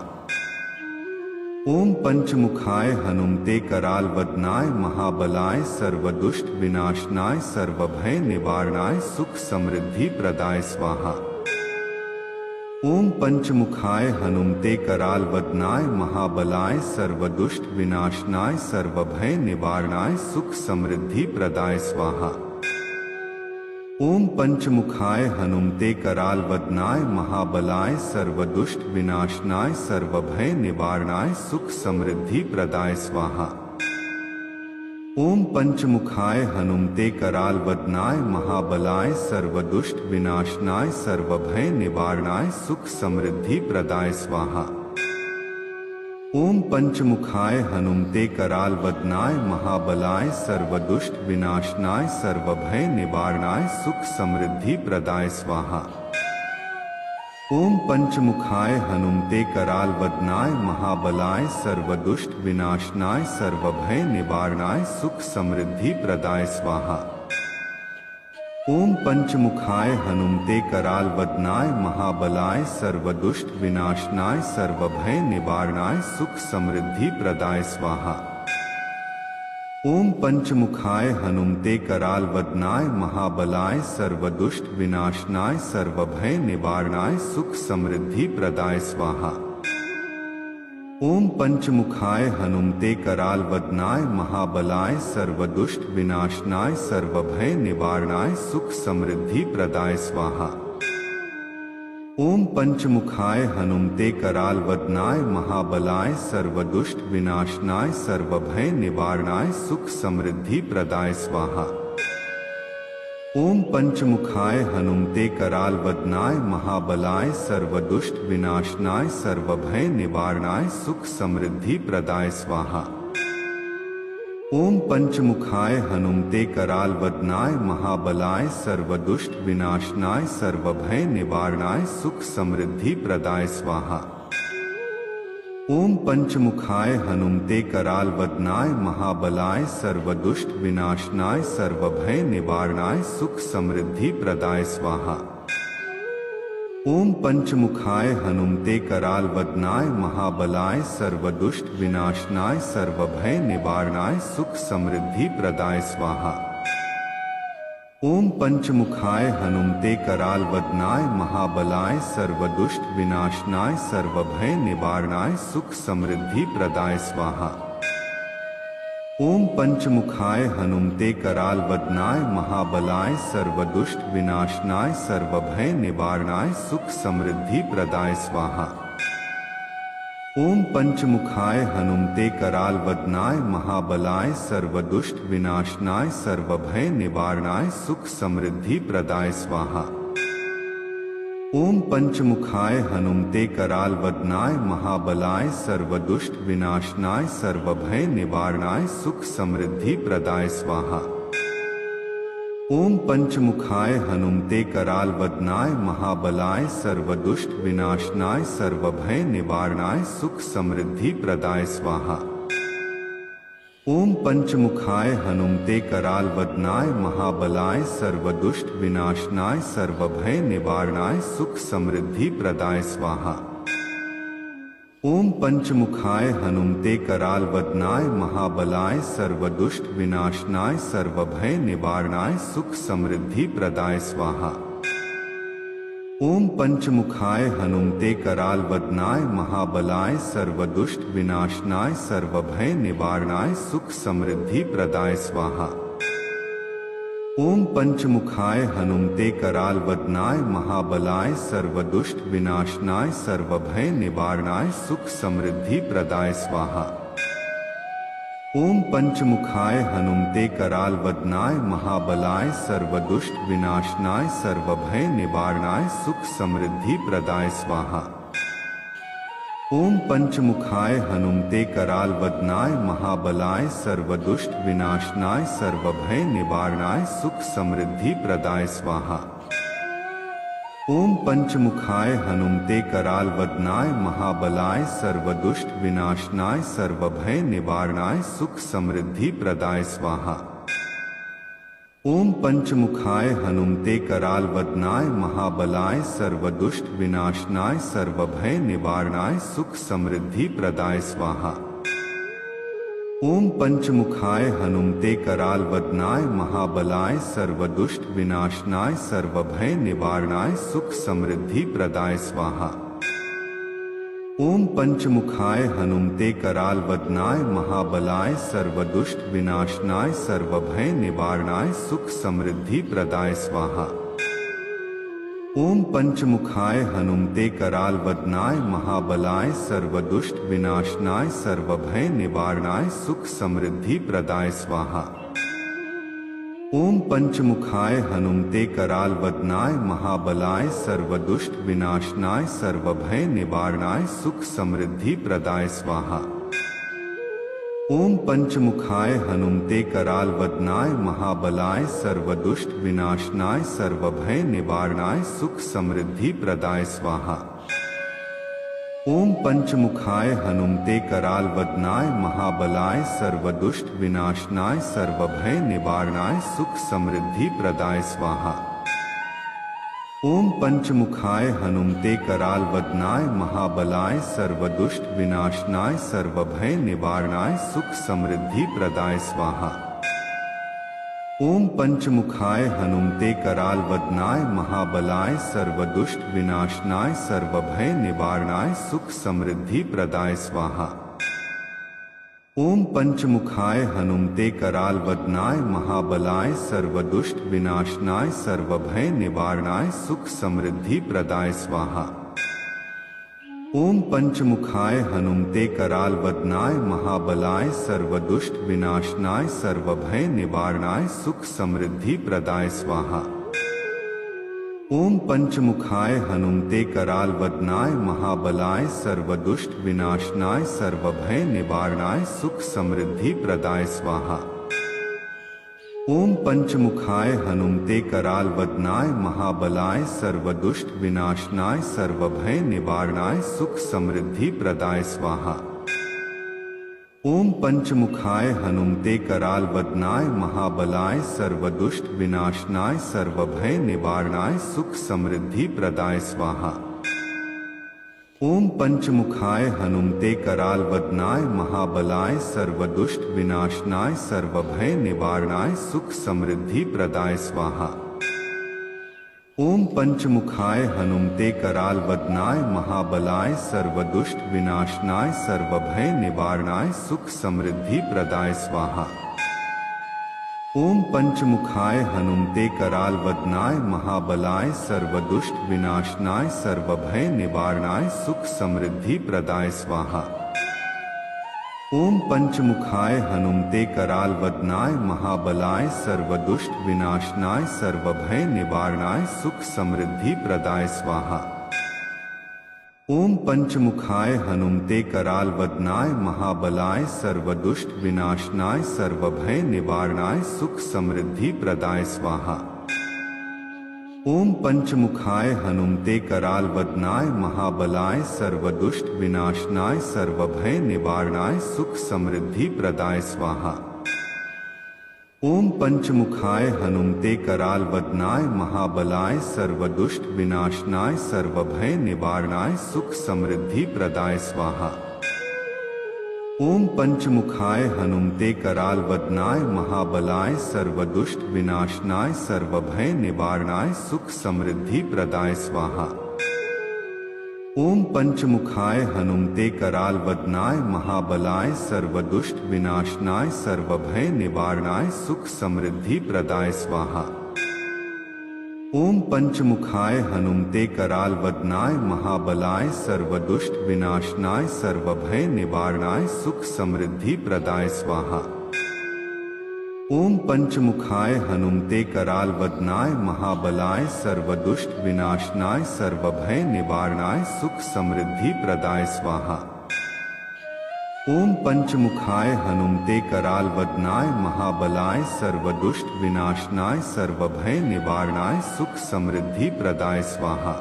[SPEAKER 2] ओम पंचमुखाय हनुमते कराल वदनाय महाबलाय सर्वदुष्ट विनाशनाय सर्वभय निवारणाय सुख समृद्धि प्रदाय स्वाहा। ओम पंचमुखाय हनुमते कराल वदनाय महाबलाय सर्वदुष्ट विनाशनाय सर्वभय निवारणाय सुख समृद्धि प्रदाय स्वाहा। ओम पंचमुखाय हनुमते कराल वदनाय महाबलाय सर्वदुष्ट विनाशनाय सर्वभय निवारणाय सुख समृद्धि प्रदाय स्वाहा। ओम पंचमुखाय हनुमते कराल वदनाय महाबलाय सर्वदुष्ट विनाशनाय सर्वभय निवारणाय सुख समृद्धि प्रदाय स्वाहा। ओम पंचमुखाय हनुमते कराल वदनाय महाबलाय सर्वदुष्ट विनाशनाय सर्वभय निवारणाय सुख समृद्धि प्रदाय स्वाहा। ओम पंचमुखाय हनुमते कराल वदनाय महाबलाय सर्वदुष्ट विनाशनाय सर्वभय निवारणाय सुख समृद्धि प्रदाय स्वाहा। ओम पंचमुखाय हनुमते कराल वदनाय महाबलाय सर्वदुष्ट विनाशनाय सर्वभय निवारणाय सुख समृद्धि प्रदाय स्वाहा। ओम पंचमुखाय हनुमते कराल वदनाय महाबलाय सर्वदुष्ट विनाशनाय सर्वभय निवारणाय सुख समृद्धि प्रदाय स्वाहा। ओम पंचमुखाय हनुमते कराल वदनाय महाबलाय सर्वदुष्ट विनाशनाय सर्वभय निवारणाय सुख समृद्धि प्रदाय स्वाहा। ओम पंचमुखाय हनुमते कराल वदनाय महाबलाय सर्वदुष्ट विनाशनाय सर्वभय निवारणाय सुख समृद्धि प्रदाय स्वाहा। ओम पंचमुखाय हनुमते कराल वदनाय महाबलाय सर्वदुष्ट विनाशनाय सर्वभय निवारणाय सुख समृद्धि प्रदाय स्वाहा। ओम पंचमुखाय हनुमते कराल वदनाय महाबलाय सर्वदुष्ट विनाशनाय सर्वभय निवारणाय सुख समृद्धि प्रदाय स्वाहा। ओम पंचमुखाय हनुमते कराल वदनाय महाबलाय सर्वदुष्ट विनाशनाय सर्वभय निवारणाय सुख समृद्धि प्रदाय स्वाहा। ओम पंचमुखाय हनुमते कराल वदनाय महाबलाय सर्वदुष्ट विनाशनाय सर्वभय निवारणाय सुख समृद्धि प्रदाय स्वाहा। ओम पंचमुखाय हनुमते कराल वदनाय महाबलाय सर्वदुष्ट विनाशनाय सर्वभय निवारणाय सुख समृद्धि प्रदाय स्वाहा। ओम पंचमुखाय हनुमते कराल वदनाय महाबलाय सर्वदुष्ट विनाशनाय सर्वभय निवारणाय सुख समृद्धि प्रदाय स्वाहा। ओम पंचमुखाय हनुमते कराल वदनाय महाबलाय सर्वदुष्ट विनाशनाय सर्वभय निवारणाय सुख समृद्धि प्रदाय स्वाहा। ओम पंचमुखाय हनुमते कराल वदनाय महाबलाय सर्वदुष्ट विनाशनाय सर्वभय निवारणाय सुख समृद्धि प्रदाय स्वाहा। ओम पंचमुखाय हनुमते कराल वदनाय महाबलाय सर्वदुष्ट विनाशनाय सर्वभय निवारणाय सुख समृद्धि प्रदाय स्वाहा। ओम पंचमुखाय हनुमते कराल वदनाय महाबलाय सर्वदुष्ट विनाशनाय सर्वभय निवारणाय सुख समृद्धि प्रदाय स्वाहा। ओम पंचमुखाय हनुमते कराल वदनाय महाबलाय सर्वदुष्ट विनाशनाय सर्वभय निवारणाय सुख समृद्धि प्रदाय स्वाहा। ओम पंचमुखाय हनुमते कराल वदनाय महाबलाय सर्वदुष्ट विनाशनाय सर्वभय निवारणाय सुख समृद्धि प्रदाय स्वाहा। ओम पंचमुखाय हनुमते कराल वदनाय महाबलाय सर्वदुष्ट विनाशनाय सर्वभय निवारणाय सुख समृद्धि प्रदाय स्वाहा। ओम पंचमुखाय हनुमते कराल वदनाय महाबलाय सर्वदुष्ट विनाशनाय सर्वभय निवारणाय सुख समृद्धि प्रदाय स्वाहा। ओम पंचमुखाय हनुमते कराल वदनाय महाबलाय सर्वदुष्ट विनाशनाय सर्वभय निवारणाय सुख समृद्धि प्रदाय स्वाहा। ओम पंचमुखाय हनुमते कराल वदनाय महाबलाय सर्वदुष्ट विनाशनाय सर्वभय निवारणाय सुख समृद्धि प्रदाय स्वाहा। ओम पंचमुखाय हनुमते कराल वदनाय महाबलाय सर्वदुष्ट विनाशनाय सर्वभय निवारणाय सुख समृद्धि प्रदाय स्वाहा। ओम पंचमुखाय हनुमते कराल वदनाय महाबलाय सर्वदुष्ट विनाशनाय सर्वभय निवारणाय सुख समृद्धि प्रदाय स्वाहा। ओम पंचमुखाय हनुमते कराल वदनाय महाबलाय सर्वदुष्ट विनाशनाय सर्वभय निवारणाय सुख समृद्धि प्रदाय स्वाहा। ओम पंचमुखाय हनुमते कराल वदनाय महाबलाय सर्वदुष्ट विनाशनाय सर्वभय निवारणाय सुख समृद्धि प्रदाय स्वाहा। ओम पंचमुखाय हनुमते कराल वदनाय महाबलाय सर्वदुष्ट विनाशनाय सर्वभय निवारणाय सुख समृद्धि प्रदाय स्वाहा। ओम पंचमुखाय हनुमते कराल वदनाय महाबलाय सर्वदुष्ट विनाशनाय सर्वभय निवारणाय सुख समृद्धि प्रदाय स्वाहा। ओम पंचमुखाय हनुमते कराल वदनाय महाबलाय सर्वदुष्ट विनाशनाय सर्वभय निवारणाय सुख समृद्धि प्रदाय स्वाहा। ओम पंचमुखाय हनुमते कराल वदनाय महाबलाय सर्वदुष्ट विनाशनाय सर्वभय निवारणाय सुख समृद्धि प्रदाय स्वाहा। ओम पंचमुखाय हनुमते कराल वदनाय महाबलाय सर्वदुष्ट विनाशनाय सर्वभय निवारणाय सुख समृद्धि प्रदाय स्वाहा। ओम पंचमुखाय हनुमते कराल वदनाय महाबलाय सर्वदुष्ट विनाशनाय सर्वभय निवारणाय सुख समृद्धि प्रदाय स्वाहा। ओम पंचमुखाय हनुमते कराल वदनाय महाबलाय सर्वदुष्ट विनाशनाय सर्वभय निवारणाय सुख समृद्धि प्रदाय स्वाहा। ओम पंचमुखाय हनुमते कराल वदनाय महाबलाय सर्वदुष्ट विनाशनाय सर्वभय निवारणाय सुख समृद्धि प्रदाय स्वाहा। ओम पंचमुखाय हनुमते कराल वदनाय महाबलाय सर्वदुष्ट विनाशनाय सर्वभय निवारणाय सुख समृद्धि प्रदाय स्वाहा। ओम पंचमुखाय हनुमते कराल वदनाय महाबलाय सर्वदुष्ट विनाशनाय सर्वभय निवारणाय सुख समृद्धि प्रदाय स्वाहा। ओम पंचमुखाय हनुमते कराल वदनाय महाबलाय सर्वदुष्ट विनाशनाय सर्वभय निवारणाय सुख समृद्धि प्रदाय स्वाहा। ओम पंचमुखाय हनुमते कराल वदनाय महाबलाय सर्वदुष्ट विनाशनाय सर्वभय निवारणाय सुख समृद्धि प्रदाय स्वाहा। ओम पंचमुखाय हनुमते कराल वदनाय महाबलाय सर्वदुष्ट विनाशनाय सर्वभय निवारणाय सुख समृद्धि प्रदाय स्वाहा। ओम पंचमुखाय हनुमते कराल वदनाय महाबलाय सर्वदुष्ट विनाशनाय सर्वभय निवारणाय सुख समृद्धि प्रदाय स्वाहा। ओम पंचमुखाय हनुमते कराल वदनाय महाबलाय सर्वदुष्ट विनाशनाय सर्वभय निवारणाय सुख समृद्धि प्रदाय स्वाहा। ओम पंचमुखाय हनुमते कराल वदनाय महाबलाय सर्वदुष्ट विनाशनाय सर्वभय निवारणाय सुख समृद्धि प्रदाय स्वाहा। ओम पंचमुखाय हनुमते कराल वदनाय महाबलाय सर्वदुष्ट विनाशनाय सर्वभय निवारणाय सुख समृद्धि प्रदाय स्वाहा। ओम पंचमुखाय हनुमते कराल वदनाय महाबलाय सर्वदुष्ट विनाशनाय सर्वभय निवारणाय सुख समृद्धि प्रदाय स्वाहा। ओम पंचमुखाय हनुमते कराल वदनाय महाबलाय सर्वदुष्ट विनाशनाय सर्वभय निवारणाय सुख समृद्धि प्रदाय स्वाहा। ओम पंचमुखाय हनुमते कराल वदनाय महाबलाय सर्वदुष्ट विनाशनाय सर्वभय निवारणाय सुख समृद्धि प्रदाय स्वाहा। ओम पंचमुखाय हनुमते कराल वदनाय महाबलाय सर्वदुष्ट विनाशनाय सर्वभय निवारणाय सुख समृद्धि प्रदाय स्वाहा। ओम पंचमुखाय हनुमते कराल वदनाय महाबलाय सर्वदुष्ट विनाशनाय सर्वभय निवारणाय सुख समृद्धि प्रदाय स्वाहा।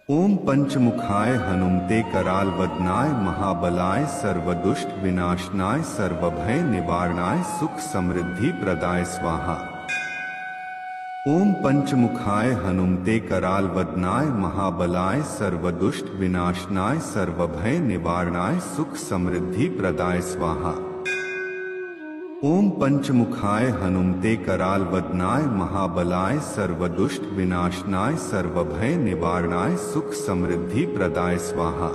[SPEAKER 2] ओम पंचमुखाय हनुमते कराल वदनाय महाबलाय सर्वदुष्ट विनाशनाय सर्वभय निवारणाय सुख समृद्धि प्रदाय स्वाहा। ओम पंचमुखाय हनुमते कराल वदनाय महाबलाय सर्वदुष्ट विनाशनाय सर्वभय निवारणाय सुख समृद्धि प्रदाय स्वाहा। ओम पंचमुखाय हनुमते कराल वदनाय महाबलाय सर्वदुष्ट विनाशनाय सर्वभय निवारणाय सुख समृद्धि प्रदाय स्वाहा।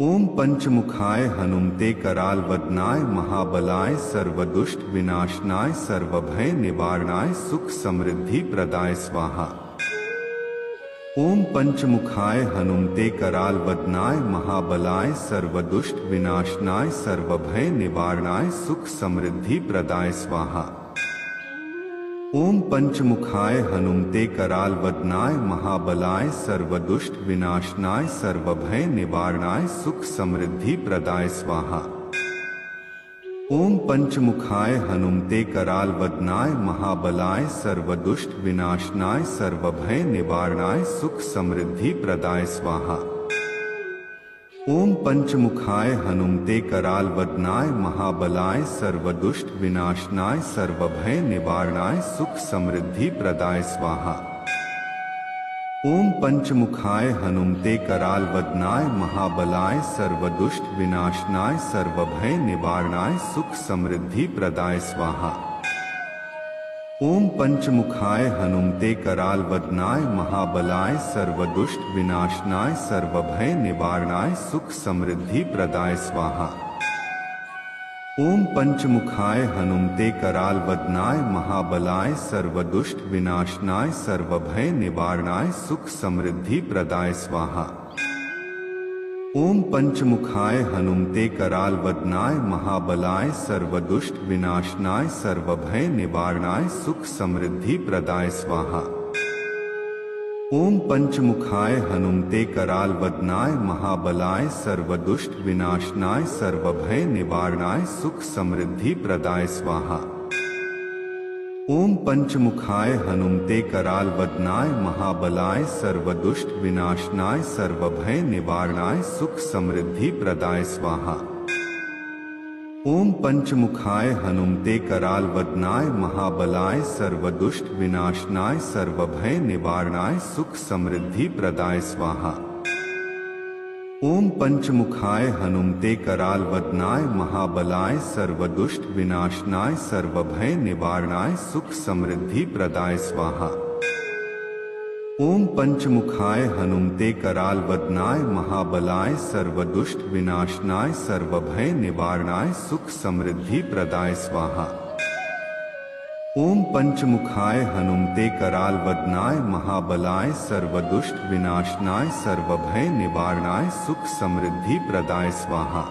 [SPEAKER 2] ओम पंचमुखाय हनुमते कराल वदनाय महाबलाय सर्वदुष्ट विनाशनाय सर्वभय निवारणाय सुख समृद्धि प्रदाय स्वाहा। ओम पंचमुखाय हनुमते कराल वदनाय महाबलाय सर्वदुष्ट विनाशनाय सर्वभय निवारणाय सुख समृद्धि प्रदाय स्वाहा। ओम पंचमुखाय हनुमते कराल वदनाय महाबलाय सर्वदुष्ट विनाशनाय सर्वभय निवारणाय सुख समृद्धि प्रदाय स्वाहा। ओम पंचमुखाय हनुमते कराल वदनाय महाबलाय सर्वदुष्ट विनाशनाय सर्वभय निवारणाय सुख समृद्धि प्रदाय स्वाहा। ओम पंचमुखाय हनुमते कराल वदनाय महाबलाय सर्वदुष्ट विनाशनाय सर्वभय निवारणाय सुख समृद्धि प्रदाय स्वाहा। ओम पंचमुखाय हनुमते कराल वदनाय महाबलाय सर्वदुष्ट विनाशनाय सर्वभय निवारणाय सुख समृद्धि प्रदाय स्वाहा। ओम पंचमुखाय हनुमते कराल वदनाय महाबलाय सर्वदुष्ट विनाशनाय सर्वभय निवारणाय सुख समृद्धि प्रदाय स्वाहा। ओम पंचमुखाय हनुमते कराल वदनाय महाबलाय सर्वदुष्ट विनाशनाय सर्वभय निवारणाय सुख समृद्धि प्रदाय स्वाहा। ओम पंचमुखाय हनुमते कराल वदनाय महाबलाय सर्वदुष्ट विनाशनाय सर्वभय निवारणाय सुख समृद्धि प्रदाय स्वाहा। ओम पंचमुखाय हनुमते कराल वदनाय महाबलाय सर्वदुष्ट विनाशनाय सर्वभय निवारणाय सुख समृद्धि प्रदाय स्वाहा। ओम पंचमुखाय हनुमते कराल वदनाय महाबलाय सर्वदुष्ट विनाशनाय सर्वभय निवारणाय सुख समृद्धि प्रदाय स्वाहा। ओम पंचमुखाय हनुमते कराल वदनाय महाबलाय सर्वदुष्ट विनाशनाय सर्वभय निवारणाय सुख समृद्धि प्रदाय स्वाहा। ओम पंचमुखाय हनुमते कराल वदनाय महाबलाय सर्वदुष्ट विनाशनाय सर्वभय निवारणाय सुख समृद्धि प्रदाय स्वाहा। ओम पंचमुखाय हनुमते कराल वदनाय महाबलाय सर्वदुष्ट विनाशनाय सर्वभय निवारणाय सुख समृद्धि प्रदाय स्वाहा। ओम पंचमुखाय हनुमते कराल वदनाय महाबलाय सर्वदुष्ट विनाशनाय सर्वभय निवारणाय सुख समृद्धि प्रदाय स्वाहा।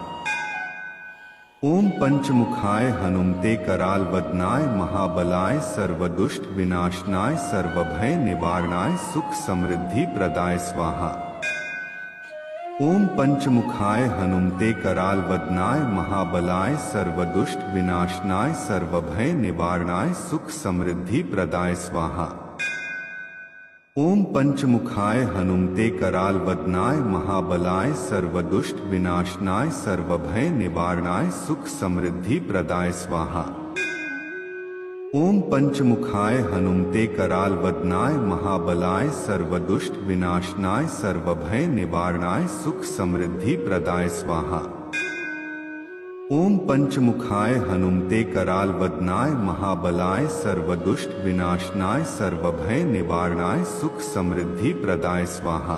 [SPEAKER 2] ओम पंचमुखाय हनुमते कराल वदनाय महाबलाय सर्वदुष्ट विनाशनाय सर्वभय निवारणाय सुख समृद्धि प्रदाय स्वाहा। ओम पंचमुखाय हनुमते कराल वदनाय महाबलाय सर्वदुष्ट विनाशनाय सर्वभय निवारणाय सुख समृद्धि प्रदाय स्वाहा। ओम पंचमुखाय हनुमते कराल वदनाय महाबलाय सर्वदुष्ट विनाशनाय सर्वभय निवारणाय सुख समृद्धि प्रदाय स्वाहा। ओम पंचमुखाय हनुमते कराल वदनाय महाबलाय सर्वदुष्ट विनाशनाय सर्वभय निवारणाय सुख समृद्धि प्रदाय स्वाहा। ओम पंचमुखाय हनुमते कराल वदनाय महाबलाय सर्वदुष्ट विनाशनाय सर्वभय निवारणाय सुख समृद्धि प्रदाय स्वाहा।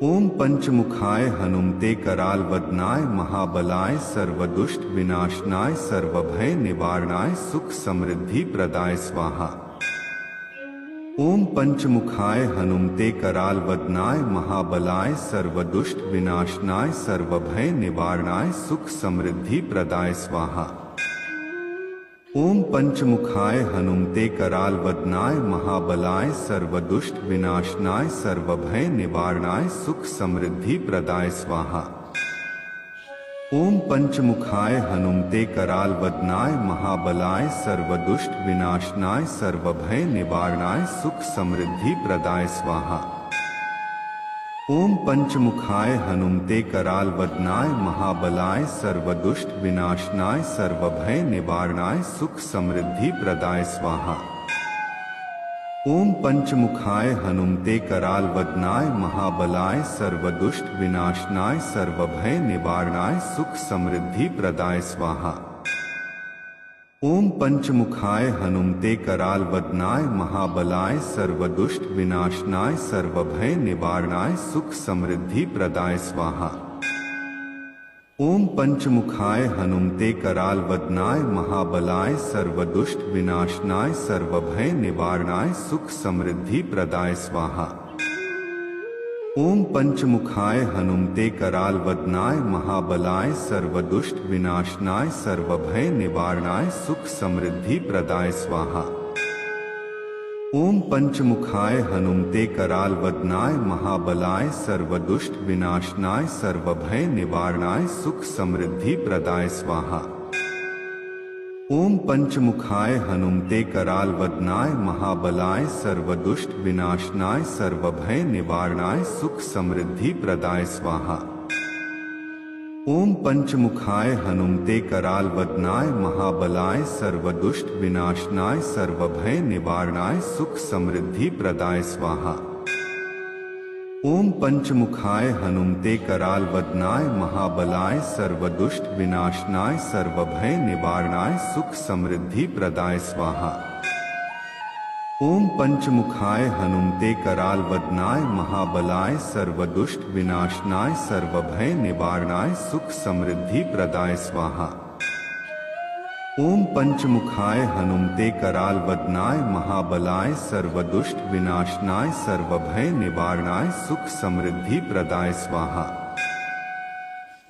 [SPEAKER 2] ओम पंचमुखाय हनुमते कराल वदनाय महाबलाय सर्वदुष्ट विनाशनाय सर्वभय निवारणाय सुख समृद्धि प्रदाय स्वाहा। ओम पंचमुखाय हनुमते कराल वदनाय महाबलाय सर्वदुष्ट विनाशनाय सर्वभय निवारणाय सुख समृद्धि प्रदाय स्वाहा। ओम पंचमुखाय हनुमते कराल वदनाय महाबलाय सर्वदुष्ट विनाशनाय सर्वभय निवारणाय सुख समृद्धि प्रदाय स्वाहा। ओम पंचमुखाय हनुमते कराल वदनाय महाबलाय सर्वदुष्ट विनाशनाय सर्वभय निवारणाय सुख समृद्धि प्रदाय स्वाहा। ओम पंचमुखाय हनुमते कराल वदनाय महाबलाय सर्वदुष्ट विनाशनाय सर्वभय निवारणाय सुख समृद्धि प्रदाय स्वाहा। ओम पंचमुखाय हनुमते कराल वदनाय महाबलाय सर्वदुष्ट विनाशनाय सर्वभय निवारणाय सुख समृद्धि प्रदाय स्वाहा। ओम पंचमुखाय हनुमते कराल वदनाय महाबलाय सर्वदुष्ट विनाशनाय सर्वभय निवारणाय सुख समृद्धि प्रदाय स्वाहा। ओम पंचमुखाय हनुमते कराल वदनाय महाबलाय सर्वदुष्ट विनाशनाय सर्वभय निवारणाय सुख समृद्धि प्रदाय स्वाहा। ओम पंचमुखाय हनुमते कराल वदनाय महाबलाय सर्वदुष्ट विनाशनाय सर्वभय निवारणाय सुख समृद्धि प्रदाय स्वाहा। ओम पंचमुखाय हनुमते कराल वदनाय महाबलाय सर्वदुष्ट विनाशनाय सर्वभय निवारणाय सुख समृद्धि प्रदाय स्वाहा। ओम पंचमुखाय हनुमते कराल वदनाय महाबलाय सर्वदुष्ट विनाशनाय सर्वभय निवारणाय सुख समृद्धि प्रदाय स्वाहा। ओम पंचमुखाय हनुमते कराल वदनाय महाबलाय सर्वदुष्ट विनाशनाय सर्वभय निवारणाय सुख समृद्धि प्रदाय स्वाहा। ओम पंचमुखाय हनुमते कराल वदनाय महाबलाय सर्वदुष्ट विनाशनाय सर्वभय निवारणाय सुख समृद्धि प्रदाय स्वाहा। ओम पंचमुखाय हनुमते कराल वदनाय महाबलाय सर्वदुष्ट विनाशनाय सर्वभय निवारणाय सुख समृद्धि प्रदाय स्वाहा। ओम पंचमुखाय हनुमते कराल वदनाय महाबलाय सर्वदुष्ट विनाशनाय सर्वभय निवारणाय सुख समृद्धि प्रदाय स्वाहा।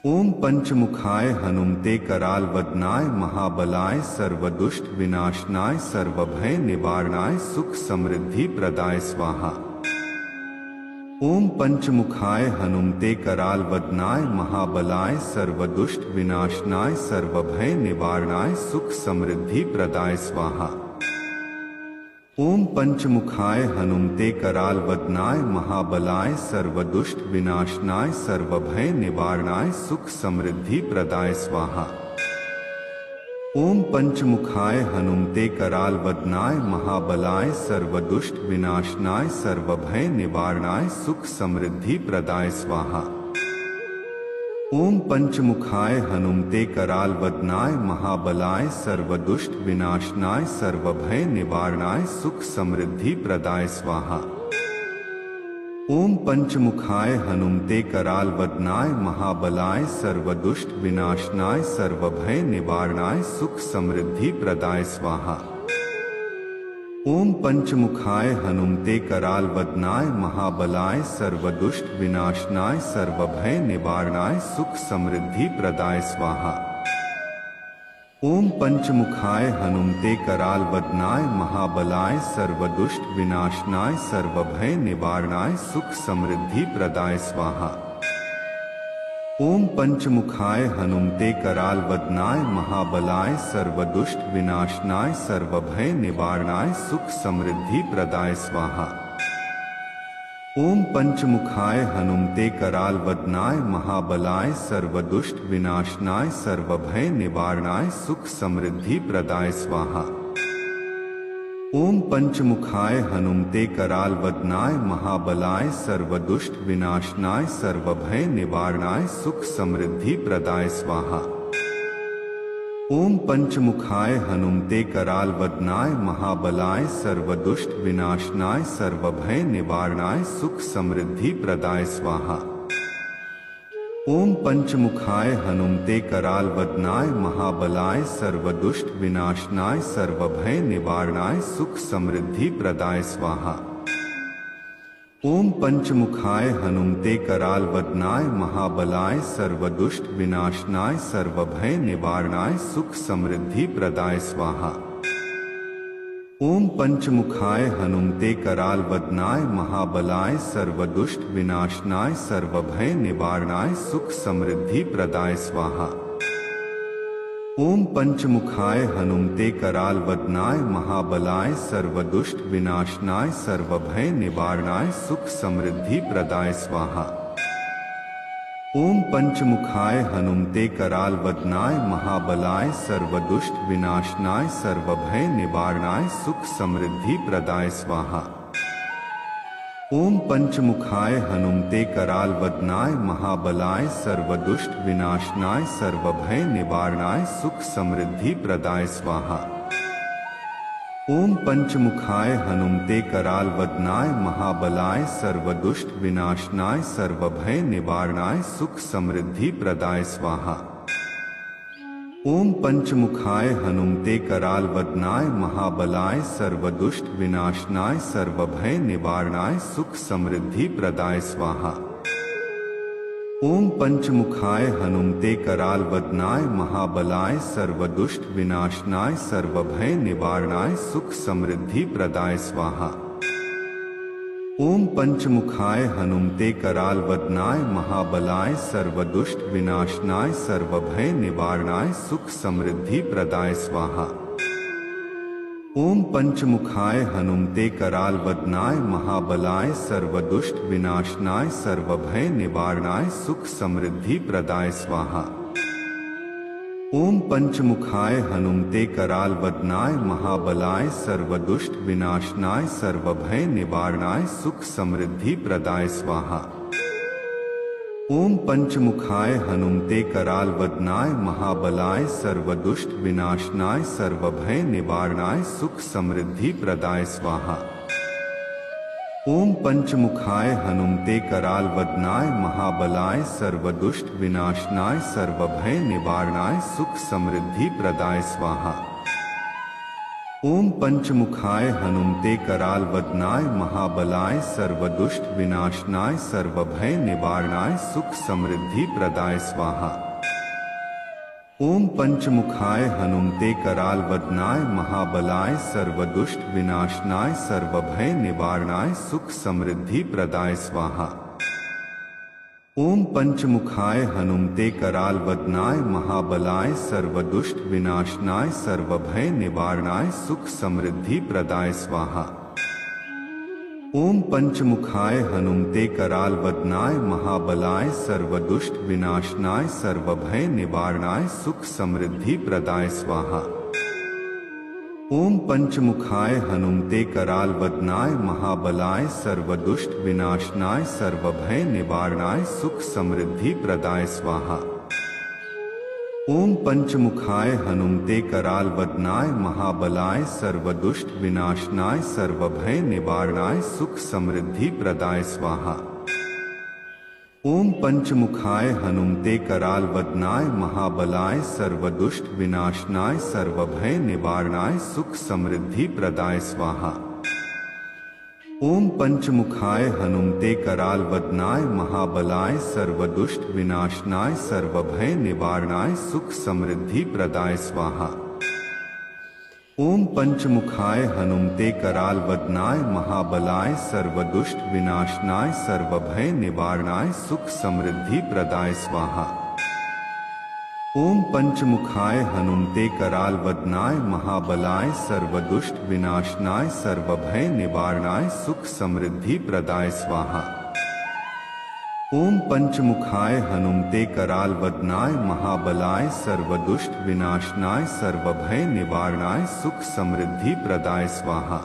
[SPEAKER 2] ओम पंचमुखाय हनुमते कराल वदनाय महाबलाय सर्वदुष्ट विनाशनाय सर्वभय निवारणाय सुख समृद्धि प्रदाय स्वाहा। ओम पंचमुखाय हनुमते कराल वदनाय महाबलाय सर्वदुष्ट विनाशनाय सर्वभय निवारणाय सुख समृद्धि प्रदाय स्वाहा। ओम पंचमुखाय हनुमते कराल वदनाय महाबलाय सर्वदुष्ट विनाशनाय सर्वभय निवारणाय सुख समृद्धि प्रदाय स्वाहा। ओम पंचमुखाय हनुमते कराल वदनाय महाबलाय सर्वदुष्ट विनाशनाय सर्वभय निवारणाय सुख समृद्धि प्रदाय स्वाहा। ओम पंचमुखाय हनुमते कराल वदनाय महाबलाय सर्वदुष्ट विनाशनाय सर्वभय निवारणाय सुख समृद्धि प्रदाय स्वाहा। ओम पंचमुखाय हनुमते कराल वदनाय महाबलाय सर्वदुष्ट विनाशनाय सर्वभय निवारणाय सुख समृद्धि प्रदाय स्वाहा। ओम पंचमुखाय हनुमते कराल वदनाय महाबलाय सर्वदुष्ट विनाशनाय सर्वभय निवारणाय सुख समृद्धि प्रदाय स्वाहा। ओम पंचमुखाय हनुमते कराल वदनाय महाबलाय सर्वदुष्ट विनाशनाय सर्वभय निवारणाय सुख समृद्धि प्रदाय स्वाहा। ओम पंचमुखाय हनुमते कराल वदनाय महाबलाय सर्वदुष्ट विनाशनाय सर्वभय निवारणाय सुख समृद्धि प्रदाय स्वाहा। ओम पंचमुखाय हनुमते कराल वदनाय महाबलाय सर्वदुष्ट विनाशनाय सर्वभय निवारणाय सुख समृद्धि प्रदाय स्वाहा। ओम पंचमुखाय हनुमते कराल वदनाय महाबलाय सर्वदुष्ट विनाशनाय सर्वभय निवारणाय सुख समृद्धि प्रदाय स्वाहा। ओम पंचमुखाय हनुमते कराल वदनाय महाबलाय सर्वदुष्ट विनाशनाय सर्वभय निवारणाय सुख समृद्धि प्रदाय स्वाहा। ओम पंचमुखाय हनुमते कराल वदनाय महाबलाय सर्वदुष्ट विनाशनाय सर्वभय निवारणाय सुख समृद्धि प्रदाय स्वाहा। ओम पंचमुखाय हनुमते कराल वदनाय महाबलाय सर्वदुष्ट विनाशनाय सर्वभय निवारणाय सुख समृद्धि प्रदाय स्वाहा। ओम पंचमुखाय हनुमते कराल वदनाय महाबलाय सर्वदुष्ट विनाशनाय सर्वभय निवारणाय सुख समृद्धि प्रदाय स्वाहा। ओम पंचमुखाय हनुमते कराल वदनाय महाबलाय सर्वदुष्ट विनाशनाय सर्वभय निवारणाय सुख समृद्धि प्रदाय स्वाहा। ओम पंचमुखाय हनुमते कराल वदनाय महाबलाय सर्वदुष्ट विनाशनाय सर्वभय निवारणाय सुख समृद्धि प्रदाय स्वाहा। ओम पंचमुखाय हनुमते कराल वदनाय महाबलाय सर्वदुष्ट विनाशनाय सर्वभय निवारणाय सुख समृद्धि प्रदाय स्वाहा। ओम पंचमुखाय हनुमते कराल वदनाय महाबलाय सर्वदुष्ट विनाशनाय सर्वभय निवारणाय सुख समृद्धि प्रदाय स्वाहा। ओम पंचमुखाय हनुमते कराल वदनाय महाबलाय सर्वदुष्ट विनाशनाय सर्वभय निवारणाय सुख समृद्धि प्रदाय स्वाहा। ओम पंचमुखाय हनुमते कराल वदनाय महाबलाय सर्वदुष्ट विनाशनाय सर्वभय निवारणाय सुख समृद्धि प्रदाय स्वाहा। ओम पंचमुखाय हनुमते कराल वदनाय महाबलाय सर्वदुष्ट विनाशनाय सर्वभय निवारणाय सुख समृद्धि प्रदाय स्वाहा। ओम पंचमुखाय हनुमते कराल वदनाय महाबलाय सर्वदुष्ट विनाशनाय सर्वभय निवारणाय सुख समृद्धि प्रदाय स्वाहा। ओम पंचमुखाय हनुमते कराल वदनाय महाबलाय सर्वदुष्ट विनाशनाय सर्वभय निवारणाय सुख समृद्धि प्रदाय स्वाहा। ओम पंचमुखाय हनुमते कराल वदनाय महाबलाय सर्वदुष्ट विनाशनाय सर्वभय निवारणाय सुख समृद्धि प्रदाय स्वाहा। ओम पंचमुखाय हनुमते कराल वदनाय महाबलाय सर्वदुष्ट विनाशनाय सर्वभय निवारणाय सुख समृद्धि प्रदाय स्वाहा। ओम पंचमुखाय हनुमते कराल वदनाय महाबलाय सर्वदुष्ट विनाशनाय सर्वभय निवारणाय सुख समृद्धि प्रदाय स्वाहा। ओम पंचमुखाय हनुमते कराल वदनाय महाबलाय सर्वदुष्ट विनाशनाय सर्वभय निवारणाय सुख समृद्धि प्रदाय स्वाहा। ओम पंचमुखाय हनुमते कराल वदनाय महाबलाय सर्वदुष्ट विनाशनाय सर्वभय निवारणाय सुख समृद्धि प्रदाय स्वाहा। ओम पंचमुखाय हनुमते कराल वदनाय महाबलाय सर्वदुष्ट विनाशनाय सर्वभय निवारणाय सुख समृद्धि प्रदाय स्वाहा। ओम पंचमुखाय हनुमते कराल वदनाय महाबलाय सर्वदुष्ट विनाशनाय सर्वभय निवारणाय सुख समृद्धि प्रदाय स्वाहा। ओम पंचमुखाय हनुमते कराल वदनाय महाबलाय सर्वदुष्ट विनाशनाय सर्वभय निवारणाय सुख समृद्धि प्रदाय स्वाहा। ओम पंचमुखाय हनुमते कराल वदनाय महाबलाय सर्वदुष्ट विनाशनाय सर्वभय निवारणाय सुख समृद्धि प्रदाय स्वाहा। ओम पंचमुखाय हनुमते कराल वदनाय महाबलाय सर्वदुष्ट विनाशनाय सर्वभय निवारणाय सुख समृद्धि प्रदाय स्वाहा। ओम पंचमुखाय हनुमते कराल वदनाय महाबलाय सर्वदुष्ट विनाशनाय सर्वभय निवारणाय सुख समृद्धि प्रदाय स्वाहा। ओम पंचमुखाय हनुमते कराल वदनाय महाबलाय सर्वदुष्ट विनाशनाय सर्वभय निवारणाय सुख समृद्धि प्रदाय स्वाहा। ओम पंचमुखाय हनुमते कराल वदनाय महाबलाय सर्वदुष्ट विनाशनाय सर्वभय निवारणाय सुख समृद्धि प्रदाय स्वाहा।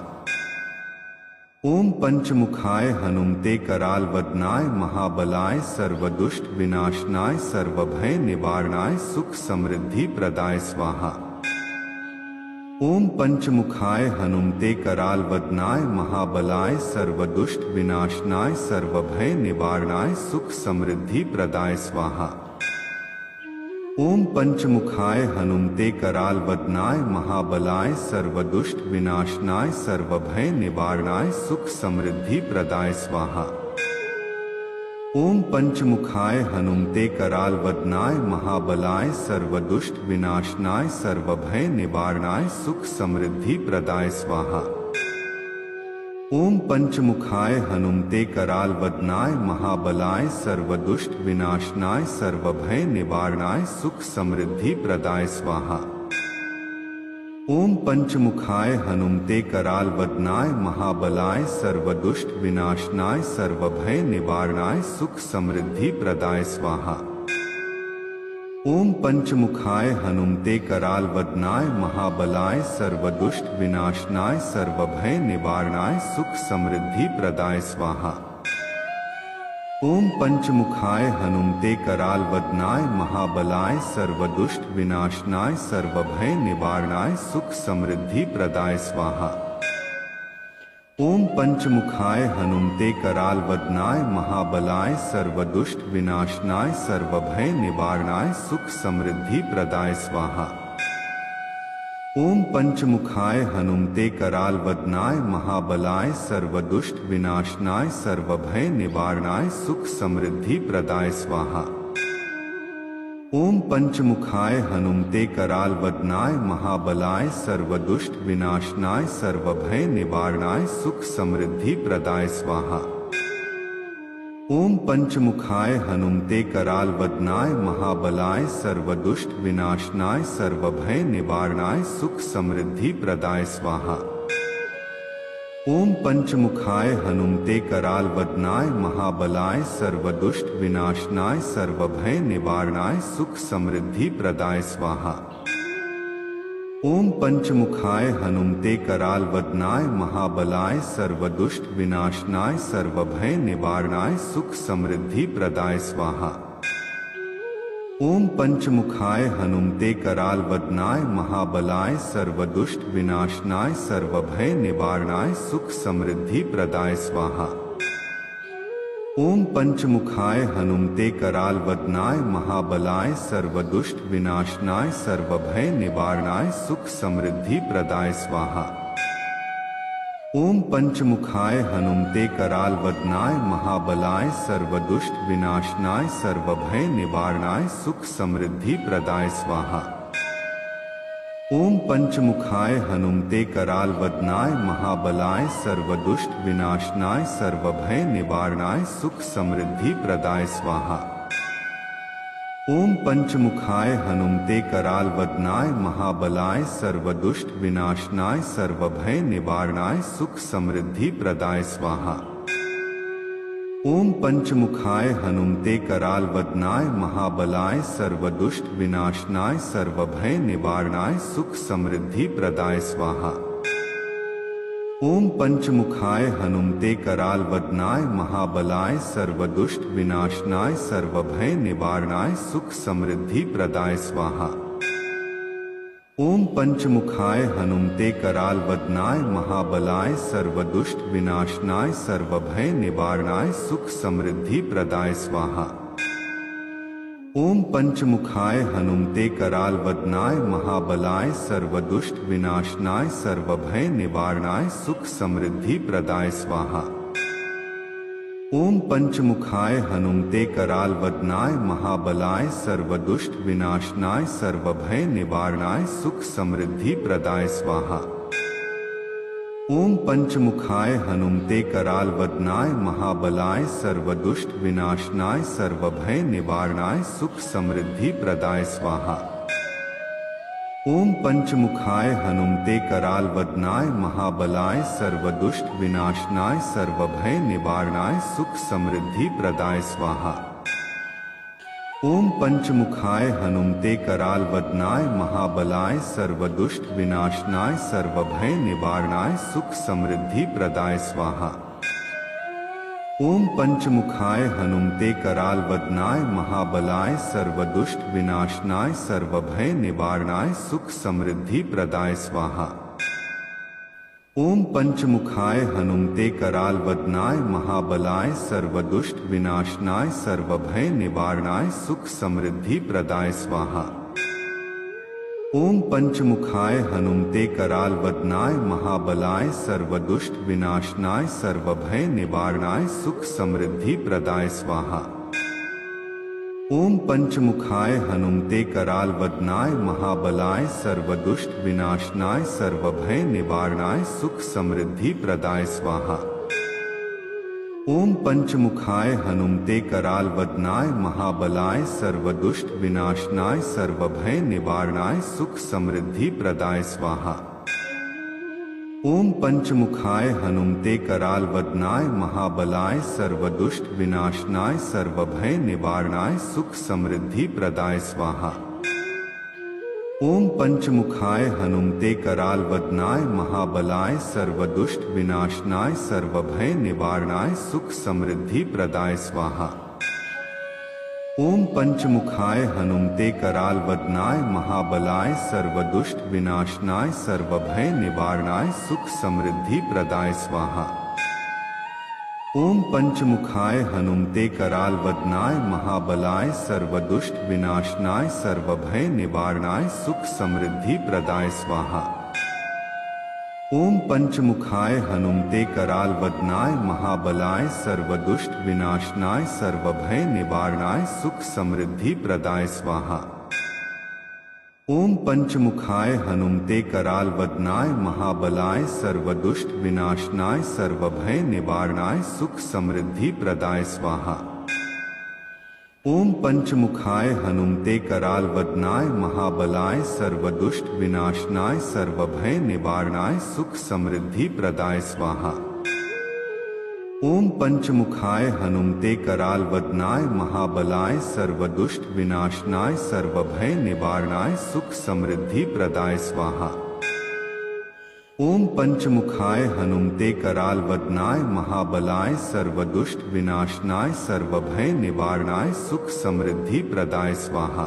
[SPEAKER 2] ओम पंचमुखाय हनुमते कराल वदनाय महाबलाय सर्वदुष्ट विनाशनाय सर्वभय निवारणाय सुख समृद्धि प्रदाय स्वाहा। ओम पंचमुखाय हनुमते कराल वदनाय महाबलाय सर्वदुष्ट विनाशनाय सर्वभय निवारणाय सुख समृद्धि प्रदाय स्वाहा। ओम पंचमुखाय हनुमते कराल वदनाय महाबलाय सर्वदुष्ट विनाशनाय सर्वभय निवारणाय सुख समृद्धि प्रदाय स्वाहा। ओम पंचमुखाय हनुमते कराल वदनाय महाबलाय सर्वदुष्ट विनाशनाय सर्वभय निवारणाय सुख समृद्धि प्रदाय स्वाहा। ओम पंचमुखाय हनुमते कराल वदनाय महाबलाय सर्वदुष्ट विनाशनाय सर्वभय निवारणाय सुख समृद्धि प्रदाय स्वाहा। ओम पंचमुखाय हनुमते कराल वदनाय महाबलाय सर्वदुष्ट विनाशनाय सर्वभय निवारणाय सुख समृद्धि प्रदाय स्वाहा। ओम पंचमुखाय हनुमते कराल वदनाय महाबलाय सर्वदुष्ट विनाशनाय सर्वभय निवारणाय सुख समृद्धि प्रदाय स्वाहा। ओम पंचमुखाय हनुमते कराल वदनाय महाबलाय सर्वदुष्ट विनाशनाय सर्वभय निवारणाय सुख समृद्धि प्रदाय स्वाहा। ओम पंचमुखाय हनुमते कराल वदनाय महाबलाय सर्वदुष्ट विनाशनाय सर्वभय निवारणाय सुख समृद्धि प्रदाय स्वाहा। ओम पंचमुखाय हनुमते कराल वदनाय महाबलाय सर्वदुष्ट विनाशनाय सर्वभय निवारणाय सुख समृद्धि प्रदाय स्वाहा। ओम पंचमुखाय हनुमते कराल वदनाय महाबलाय सर्वदुष्ट विनाशनाय सर्वभय निवारणाय सुख समृद्धि प्रदाय स्वाहा। ओम पंचमुखाय हनुमते कराल वदनाय महाबलाय सर्वदुष्ट विनाशनाय सर्वभय निवारणाय सुख समृद्धि प्रदाय स्वाहा। ओम पंचमुखाय हनुमते कराल वदनाय महाबलाय सर्वदुष्ट विनाशनाय सर्वभय निवारणाय सुख समृद्धि प्रदाय स्वाहा। ओम पंचमुखाय हनुमते कराल वदनाय महाबलाय सर्वदुष्ट विनाशनाय सर्वभय निवारणाय सुख समृद्धि प्रदाय स्वाहा। ओम पंचमुखाय हनुमते कराल वदनाय महाबलाय सर्वदुष्ट विनाशनाय सर्वभय निवारणाय सुख समृद्धि प्रदाय स्वाहा। ओम पंचमुखाय हनुमते कराल वदनाय महाबलाय सर्वदुष्ट विनाशनाय सर्वभय निवारणाय सुख समृद्धि प्रदाय स्वाहा। ओम पंचमुखाय हनुमते कराल वदनाय महाबलाय सर्वदुष्ट विनाशनाय सर्वभय निवारणाय सुख समृद्धि प्रदाय स्वाहा। ओम पंचमुखाय हनुमते कराल वदनाय महाबलाय सर्वदुष्ट विनाशनाय सर्वभय निवारणाय सुख समृद्धि प्रदाय स्वाहा। ओम पंचमुखाय हनुमते कराल वदनाय महाबलाय सर्वदुष्ट विनाशनाय सर्वभय निवारणाय सुख समृद्धि प्रदाय स्वाहा। ओम पंचमुखाय हनुमते कराल वदनाय महाबलाय सर्वदुष्ट विनाशनाय सर्वभय निवारणाय सुख समृद्धि प्रदाय स्वाहा। ओम पंचमुखाय हनुमते कराल वदनाय महाबलाय सर्वदुष्ट विनाशनाय सर्वभय निवारणाय सुख समृद्धि प्रदाय स्वाहा। ओम पंचमुखाय हनुमते कराल वदनाय महाबलाय सर्वदुष्ट विनाशनाय सर्वभय निवारणाय सुख समृद्धि प्रदाय स्वाहा। ओम पंचमुखाय हनुमते कराल वदनाय महाबलाय सर्वदुष्ट विनाशनाय सर्वभय निवारणाय सुख समृद्धि प्रदाय स्वाहा। ओम पंचमुखाय हनुमते कराल वदनाय महाबलाय सर्वदुष्ट विनाशनाय सर्वभय निवारणाय सुख समृद्धि प्रदाय स्वाहा। ओम पंचमुखाय हनुमते कराल वदनाय महाबलाय सर्वदुष्ट विनाशनाय सर्वभय निवारणाय सुख समृद्धि प्रदाय स्वाहा। ओम पंचमुखाय हनुमते कराल वदनाय महाबलाय सर्वदुष्ट विनाशनाय सर्वभय निवारणाय सुख समृद्धि प्रदाय स्वाहा। ओम पंचमुखाय हनुमते कराल वदनाय महाबलाय सर्वदुष्ट विनाशनाय सर्वभय निवारणाय सुख समृद्धि प्रदाय स्वाहा। ओम पंचमुखाय हनुमते कराल वदनाय महाबलाय सर्वदुष्ट विनाशनाय सर्वभय निवारणाय सुख समृद्धि प्रदाय स्वाहा। ओम पंचमुखाय हनुमते कराल वदनाय महाबलाय सर्वदुष्ट विनाशनाय सर्वभय निवारणाय सुख समृद्धि प्रदाय स्वाहा। ओम पंचमुखाय हनुमते कराल वदनाय महाबलाय सर्वदुष्ट विनाशनाय सर्वभय निवारणाय सुख समृद्धि प्रदाय स्वाहा। ओम पंचमुखाय हनुमते कराल वदनाय महाबलाय सर्वदुष्ट विनाशनाय सर्वभय निवारणाय सुख समृद्धि प्रदाय स्वाहा। ओम पंचमुखाय हनुमते कराल वदनाय महाबलाय सर्वदुष्ट विनाशनाय सर्वभय निवारणाय सुख समृद्धि प्रदाय स्वाहा। ओम पंचमुखाय हनुमते कराल वदनाय महाबलाय सर्वदुष्ट विनाशनाय सर्वभय निवारणाय सुख समृद्धि प्रदाय स्वाहा। ओम पंचमुखाय हनुमते कराल वदनाय महाबलाय सर्वदुष्ट विनाशनाय सर्वभय निवारणाय सुख समृद्धि प्रदाय स्वाहा। ओम पंचमुखाय हनुमते कराल वदनाय महाबलाय सर्वदुष्ट विनाशनाय सर्वभय निवारणाय सुख समृद्धि प्रदाय स्वाहा। ओम पंचमुखाय हनुमते कराल वदनाय महाबलाय सर्वदुष्ट विनाशनाय सर्वभय निवारणाय सुख समृद्धि प्रदाय स्वाहा। ओम पंचमुखाय हनुमते कराल वदनाय महाबलाय सर्वदुष्ट विनाशनाय सर्वभय निवारणाय सुख समृद्धि प्रदाय स्वाहा। ओम पंचमुखाय हनुमते कराल वदनाय महाबलाय सर्वदुष्ट विनाशनाय सर्वभय निवारणाय सुख समृद्धि प्रदाय स्वाहा। ओम पंचमुखाय हनुमते कराल वदनाय महाबलाय सर्वदुष्ट विनाशनाय सर्वभय निवारणाय सुख समृद्धि प्रदाय स्वाहा। ओम पंचमुखाय हनुमते कराल वदनाय महाबलाय सर्वदुष्ट विनाशनाय सर्वभय निवारणाय सुख समृद्धि प्रदाय स्वाहा। ओम पंचमुखाय हनुमते कराल वदनाय महाबलाय सर्वदुष्ट विनाशनाय सर्वभय निवारणाय सुख समृद्धि प्रदाय स्वाहा।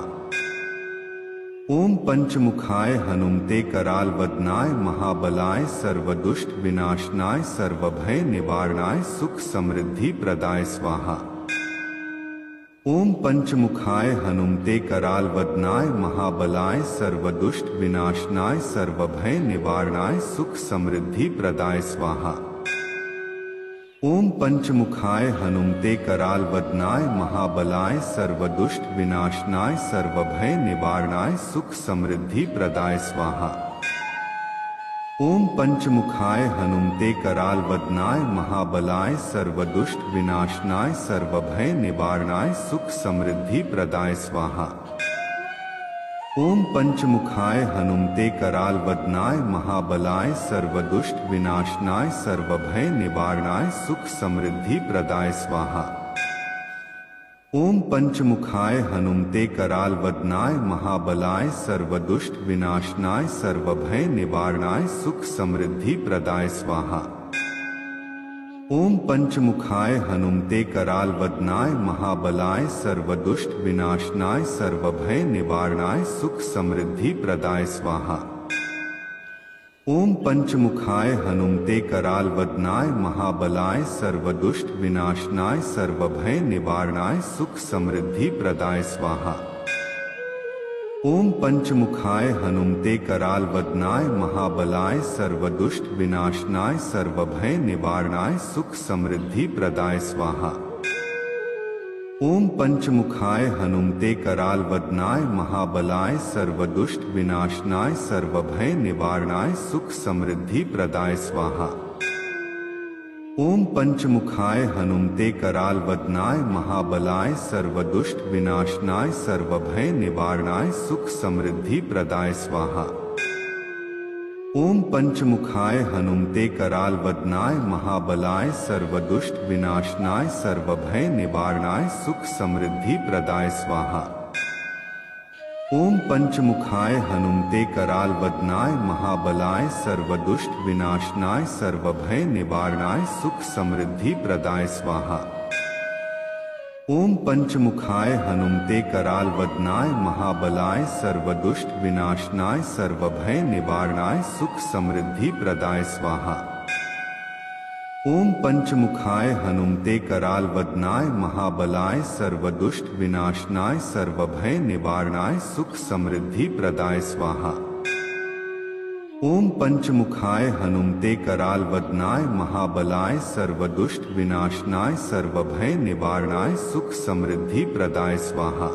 [SPEAKER 2] ओम पंचमुखाय हनुमते कराल वदनाय महाबलाय सर्वदुष्ट विनाशनाय सर्वभय निवारणाय सुख समृद्धि प्रदाय स्वाहा। ओम पंचमुखाय हनुमते कराल वदनाय महाबलाय सर्वदुष्ट विनाशनाय सर्वभय निवारणाय सुख समृद्धि प्रदाय स्वाहा। ओम पंचमुखाय हनुमते कराल वदनाय महाबलाय सर्वदुष्ट विनाशनाय सर्वभय निवारणाय सुख समृद्धि प्रदाय स्वाहा। ओम पंचमुखाय हनुमते कराल वदनाय महाबलाय सर्वदुष्ट विनाशनाय सर्वभय निवारणाय सुख समृद्धि प्रदाय स्वाहा। ओम पंचमुखाय हनुमते कराल वदनाय महाबलाय सर्वदुष्ट विनाशनाय सर्वभय निवारणाय सुख समृद्धि प्रदाय स्वाहा। ओम पंचमुखाय हनुमते कराल वदनाय महाबलाय सर्वदुष्ट विनाशनाय सर्वभय निवारणाय सुख समृद्धि प्रदाय स्वाहा। ओम पंचमुखाय हनुमते कराल वदनाय महाबलाय सर्वदुष्ट विनाशनाय सर्वभय निवारणाय सुख समृद्धि प्रदाय स्वाहा। ओम पंचमुखाय हनुमते कराल वदनाय महाबलाय सर्वदुष्ट विनाशनाय सर्वभय निवारणाय सुख समृद्धि प्रदाय स्वाहा। ओम पंचमुखाय हनुमते कराल वदनाय महाबलाय सर्वदुष्ट विनाशनाय सर्वभय निवारणाय सुख समृद्धि प्रदाय स्वाहा। ओम पंचमुखाय हनुमते कराल वदनाय महाबलाय सर्वदुष्ट विनाशनाय सर्वभय निवारणाय सुख समृद्धि प्रदाय स्वाहा। ओम पंचमुखाय हनुमते कराल वदनाय महाबलाय सर्वदुष्ट विनाशनाय सर्वभय निवारणाय सुख समृद्धि प्रदाय स्वाहा। ओम पंचमुखाय हनुमते कराल वदनाय महाबलाय सर्वदुष्ट विनाशनाय सर्वभय निवारणाय सुख समृद्धि प्रदाय स्वाहा। ओम पंचमुखाय हनुमते कराल वदनाय महाबलाय सर्वदुष्ट विनाशनाय सर्वभय निवारणाय सुख समृद्धि प्रदाय स्वाहा। ओम पंचमुखाय हनुमते कराल वदनाय महाबलाय सर्वदुष्ट विनाशनाय सर्वभय निवारणाय सुख समृद्धि प्रदाय स्वाहा। ओम पंचमुखाय हनुमते कराल वदनाय महाबलाय सर्वदुष्ट विनाशनाय सर्वभय निवारणाय सुख समृद्धि प्रदाय स्वाहा। ओम पंचमुखाय हनुमते कराल वदनाय महाबलाय सर्वदुष्ट विनाशनाय सर्वभय निवारणाय सुख समृद्धि प्रदाय स्वाहा।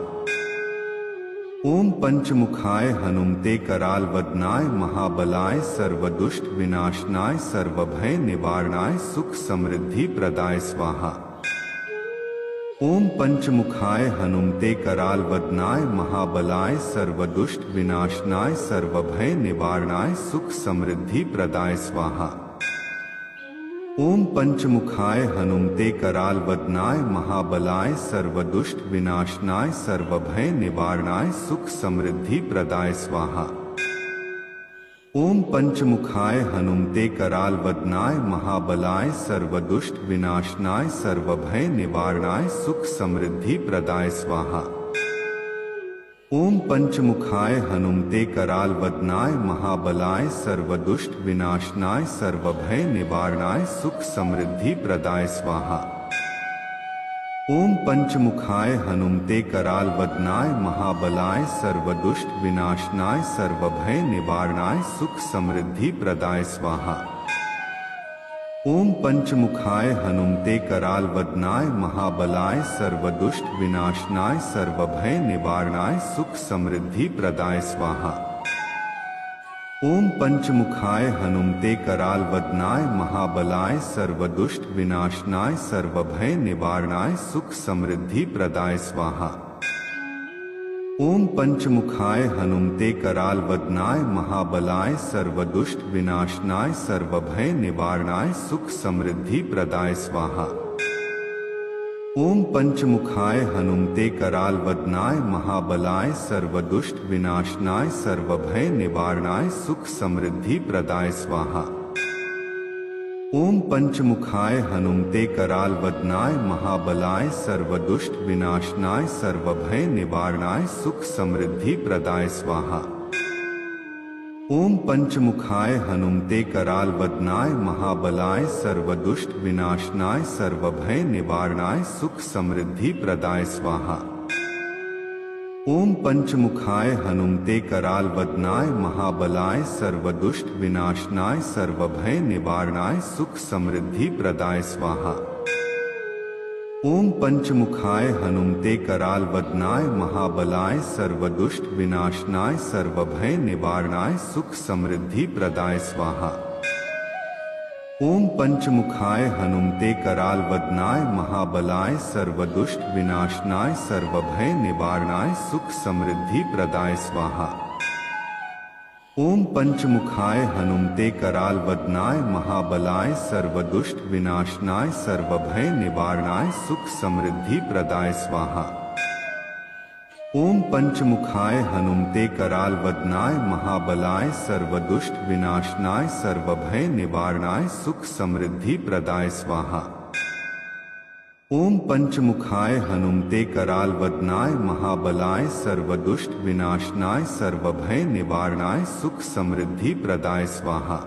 [SPEAKER 2] ओम पंचमुखाय हनुमते कराल वदनाय महाबलाय सर्वदुष्ट विनाशनाय सर्वभय निवारणाय सुख समृद्धि प्रदाय स्वाहा। ओम पंचमुखाय हनुमते कराल वदनाय महाबलाय सर्वदुष्ट विनाशनाय सर्वभय निवारणाय सुख समृद्धि प्रदाय स्वाहा। ओम पंचमुखाय हनुमते कराल वदनाय महाबलाय सर्वदुष्ट विनाशनाय सर्वभय निवारणाय सुख समृद्धि प्रदाय स्वाहा। ओम पंचमुखाय हनुमते कराल वदनाय महाबलाय सर्वदुष्ट विनाशनाय सर्वभय निवारणाय सुख समृद्धि प्रदाय स्वाहा। ओम पंचमुखाय हनुमते कराल वदनाय महाबलाय सर्वदुष्ट विनाशनाय सर्वभय निवारणाय सुख समृद्धि प्रदाय स्वाहा। ओम पंचमुखाय हनुमते कराल वदनाय महाबलाय सर्वदुष्ट विनाशनाय सर्वभय निवारणाय सुख समृद्धि प्रदाय स्वाहा। ओम पंचमुखाय हनुमते कराल वदनाय महाबलाय सर्वदुष्ट विनाशनाय सर्वभय निवारणाय सुख समृद्धि प्रदाय स्वाहा। ओम पंचमुखाय हनुमते कराल वदनाय महाबलाय सर्वदुष्ट विनाशनाय सर्वभय निवारणाय सुख समृद्धि प्रदाय स्वाहा। ओम पंचमुखाय हनुमते कराल वदनाय महाबलाय सर्वदुष्ट विनाशनाय सर्वभय निवारणाय सुख समृद्धि प्रदाय स्वाहा। ओम पंचमुखाय हनुमते कराल वदनाय महाबलाय सर्वदुष्ट विनाशनाय सर्वभय निवारणाय सुख समृद्धि प्रदाय स्वाहा। ओम पंचमुखाय हनुमते कराल वदनाय महाबलाय सर्वदुष्ट विनाशनाय सर्वभय निवारणाय सुख समृद्धि प्रदाय स्वाहा। ओम पंचमुखाय हनुमते कराल वदनाय महाबलाय सर्वदुष्ट विनाशनाय सर्वभय निवारणाय सुख समृद्धि प्रदाय स्वाहा। ओम पंचमुखाय हनुमते कराल वदनाय महाबलाय सर्वदुष्ट विनाशनाय सर्वभय निवारणाय सुख समृद्धि प्रदाय स्वाहा। ओम पंचमुखाय हनुमते कराल वदनाय महाबलाय सर्वदुष्ट विनाशनाय सर्वभय निवारणाय सुख समृद्धि प्रदाय स्वाहा। ओम पंचमुखाय हनुमते कराल वदनाय महाबलाय सर्वदुष्ट विनाशनाय सर्वभय निवारणाय सुख समृद्धि प्रदाय स्वाहा। ओम पंचमुखाय हनुमते कराल वदनाय महाबलाय सर्वदुष्ट विनाशनाय सर्वभय निवारणाय सुख समृद्धि प्रदाय स्वाहा। ओम पंचमुखाय हनुमते कराल वदनाय महाबलाय सर्वदुष्ट विनाशनाय सर्वभय निवारणाय सुख समृद्धि प्रदाय स्वाहा। ओम पंचमुखाय हनुमते कराल वदनाय महाबलाय सर्वदुष्ट विनाशनाय सर्वभय निवारणाय सुख समृद्धि प्रदाय स्वाहा।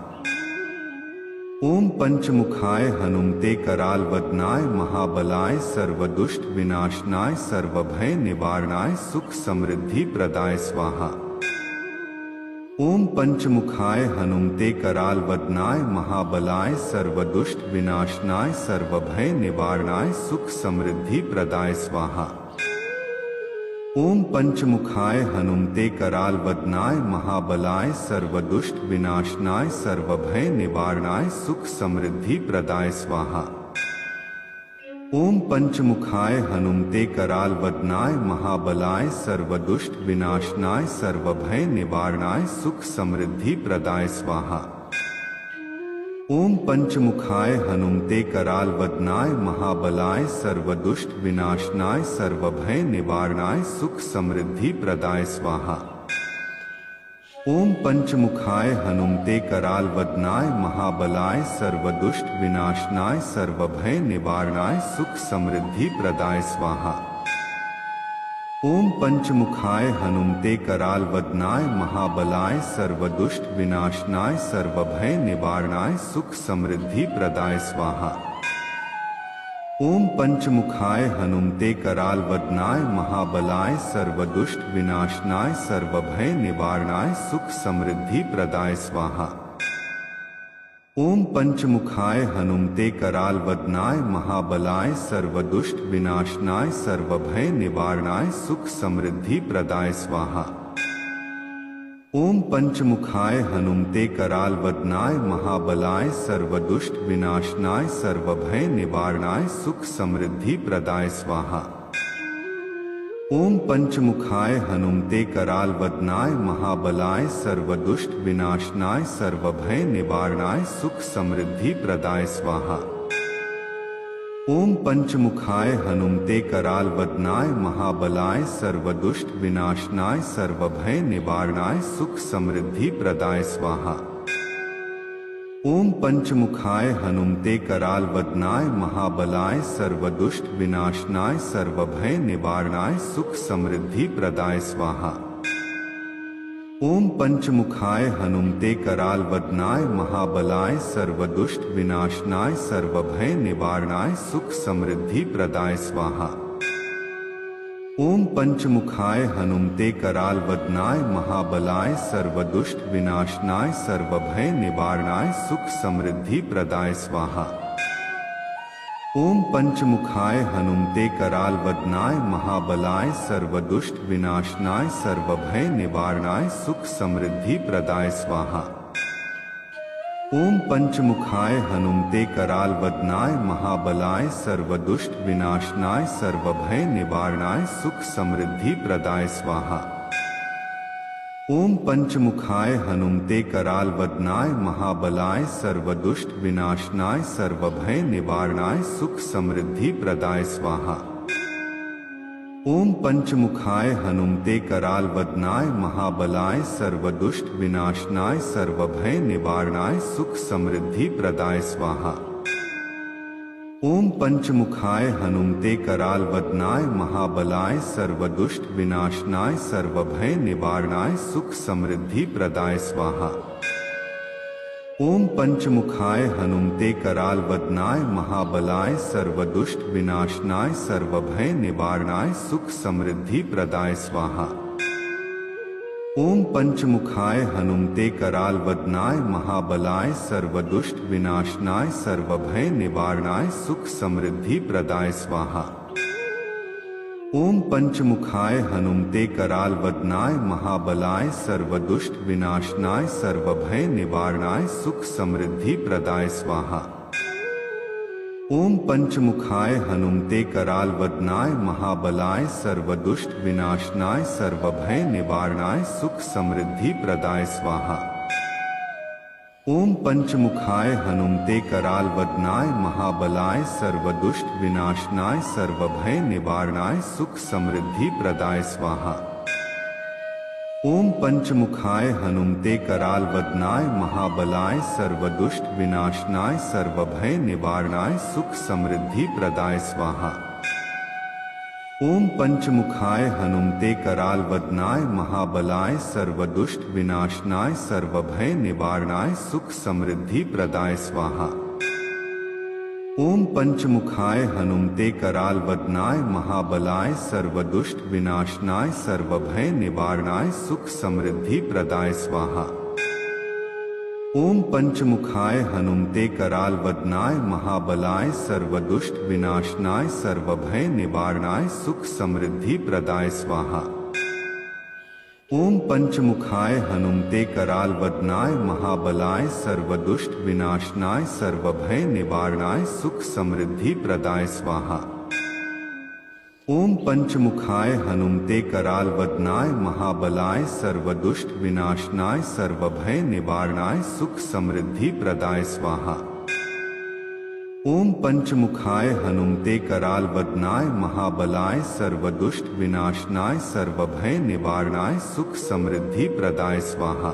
[SPEAKER 2] ओम पंचमुखाय हनुमते कराल वदनाय महाबलाय सर्वदुष्ट विनाशनाय सर्वभय निवारणाय सुख समृद्धि प्रदाय स्वाहा। ओम पंचमुखाय हनुमते कराल वदनाय महाबलाय सर्वदुष्ट विनाशनाय सर्वभय निवारणाय सुख समृद्धि प्रदाय स्वाहा। ओम पंचमुखाय हनुमते कराल वदनाय महाबलाय सर्वदुष्ट विनाशनाय सर्वभय निवारणाय सुख समृद्धि प्रदाय स्वाहा। ओम पंचमुखाय हनुमते कराल वदनाय महाबलाय सर्वदुष्ट विनाशनाय सर्वभय निवारणाय सुख समृद्धि प्रदाय स्वाहा। ओम पंचमुखाय हनुमते कराल वदनाय महाबलाय सर्वदुष्ट विनाशनाय सर्वभय निवारणाय सुख समृद्धि प्रदाय स्वाहा। ओम पंचमुखाय हनुमते कराल वदनाय महाबलाय सर्वदुष्ट विनाशनाय सर्वभय निवारणाय सुख समृद्धि प्रदाय स्वाहा। ओम पंचमुखाय हनुमते कराल वदनाय महाबलाय सर्वदुष्ट विनाशनाय सर्वभय निवारणाय सुख समृद्धि प्रदाय स्वाहा। ओम पंचमुखाय हनुमते कराल वदनाय महाबलाय सर्वदुष्ट विनाशनाय सर्वभय निवारणाय सुख समृद्धि प्रदाय स्वाहा। ओम पंचमुखाय हनुमते कराल वदनाय महाबलाय सर्वदुष्ट विनाशनाय सर्वभय निवारणाय सुख समृद्धि प्रदाय स्वाहा। ओम पंचमुखाय हनुमते कराल वदनाय महाबलाय सर्वदुष्ट विनाशनाय सर्वभय निवारणाय सुख समृद्धि प्रदाय स्वाहा। ओम पंचमुखाय हनुमते कराल वदनाय महाबलाय सर्वदुष्ट विनाशनाय सर्वभय निवारणाय सुख समृद्धि प्रदाय स्वाहा। ओम पंचमुखाय हनुमते कराल वदनाय महाबलाय सर्वदुष्ट विनाशनाय सर्वभय निवारणाय सुख समृद्धि प्रदाय स्वाहा। ओम पंचमुखाय हनुमते कराल वदनाय महाबलाय सर्वदुष्ट विनाशनाय सर्वभय निवारणाय सुख समृद्धि प्रदाय स्वाहा। ओम पंचमुखाय हनुमते कराल वदनाय महाबलाय सर्वदुष्ट विनाशनाय सर्वभय निवारणाय सुख समृद्धि प्रदाय स्वाहा। ओम पंचमुखाय हनुमते कराल वदनाय महाबलाय सर्वदुष्ट विनाशनाय सर्वभय निवारणाय सुख समृद्धि प्रदाय स्वाहा। ओम पंचमुखाय हनुमते कराल वदनाय महाबलाय सर्वदुष्ट विनाशनाय सर्वभय निवारणाय सुख समृद्धि प्रदाय स्वाहा। ओम पंचमुखाय हनुमते कराल वदनाय महाबलाय सर्वदुष्ट विनाशनाय सर्वभय निवारणाय सुख समृद्धि प्रदाय स्वाहा। ओम पंचमुखाय हनुमते कराल वदनाय महाबलाय सर्वदुष्ट विनाशनाय सर्वभय निवारणाय सुख समृद्धि प्रदाय स्वाहा। ओम पंचमुखाय हनुमते कराल वदनाय महाबलाय सर्वदुष्ट विनाशनाय सर्वभय निवारणाय सुख समृद्धि प्रदाय स्वाहा। ओम पंचमुखाय हनुमते कराल वदनाय महाबलाय सर्वदुष्ट विनाशनाय सर्वभय निवारणाय सुख समृद्धि प्रदाय स्वाहा। ओम पंचमुखाय हनुमते कराल वदनाय महाबलाय सर्वदुष्ट विनाशनाय सर्वभय निवारणाय सुख समृद्धि प्रदाय स्वाहा। ओम पंचमुखाय हनुमते कराल वदनाय महाबलाय सर्वदुष्ट विनाशनाय सर्वभय निवारणाय सुख समृद्धि प्रदाय स्वाहा। ओम पंचमुखाय हनुमते कराल वदनाय महाबलाय सर्वदुष्ट विनाशनाय सर्वभय निवारणाय सुख समृद्धि प्रदाय स्वाहा। ओम पंचमुखाय हनुमते कराल वदनाय महाबलाय सर्वदुष्ट विनाशनाय सर्वभय निवारणाय सुख समृद्धि प्रदाय स्वाहा। ओम पंचमुखाय हनुमते कराल वदनाय महाबलाय सर्वदुष्ट विनाशनाय सर्वभय निवारणाय सुख समृद्धि प्रदाय स्वाहा। ओम पंचमुखाय हनुमते कराल वदनाय महाबलाय सर्वदुष्ट विनाशनाय सर्वभय निवारणाय सुख समृद्धि प्रदाय स्वाहा। ओम पंचमुखाय हनुमते कराल वदनाय महाबलाय सर्वदुष्ट विनाशनाय सर्वभय निवारणाय सुख समृद्धि प्रदाय स्वाहा। ओम पंचमुखाय हनुमते कराल वदनाय महाबलाय सर्वदुष्ट विनाशनाय सर्वभय निवारणाय सुख समृद्धि प्रदाय स्वाहा। ओम पंचमुखाय हनुमते कराल वदनाय महाबलाय सर्वदुष्ट विनाशनाय सर्वभय निवारणाय सुख समृद्धि प्रदाय स्वाहा। ओम पंचमुखाय हनुमते कराल वदनाय महाबलाय सर्वदुष्ट विनाशनाय सर्वभय निवारणाय सुख समृद्धि प्रदाय स्वाहा। ओम पंचमुखाय हनुमते कराल वदनाय महाबलाय सर्वदुष्ट विनाशनाय सर्वभय निवारणाय सुख समृद्धि प्रदाय स्वाहा। ओम पंचमुखाय हनुमते कराल वदनाय महाबलाय सर्वदुष्ट विनाशनाय सर्वभय निवारणाय सुख समृद्धि प्रदाय स्वाहा।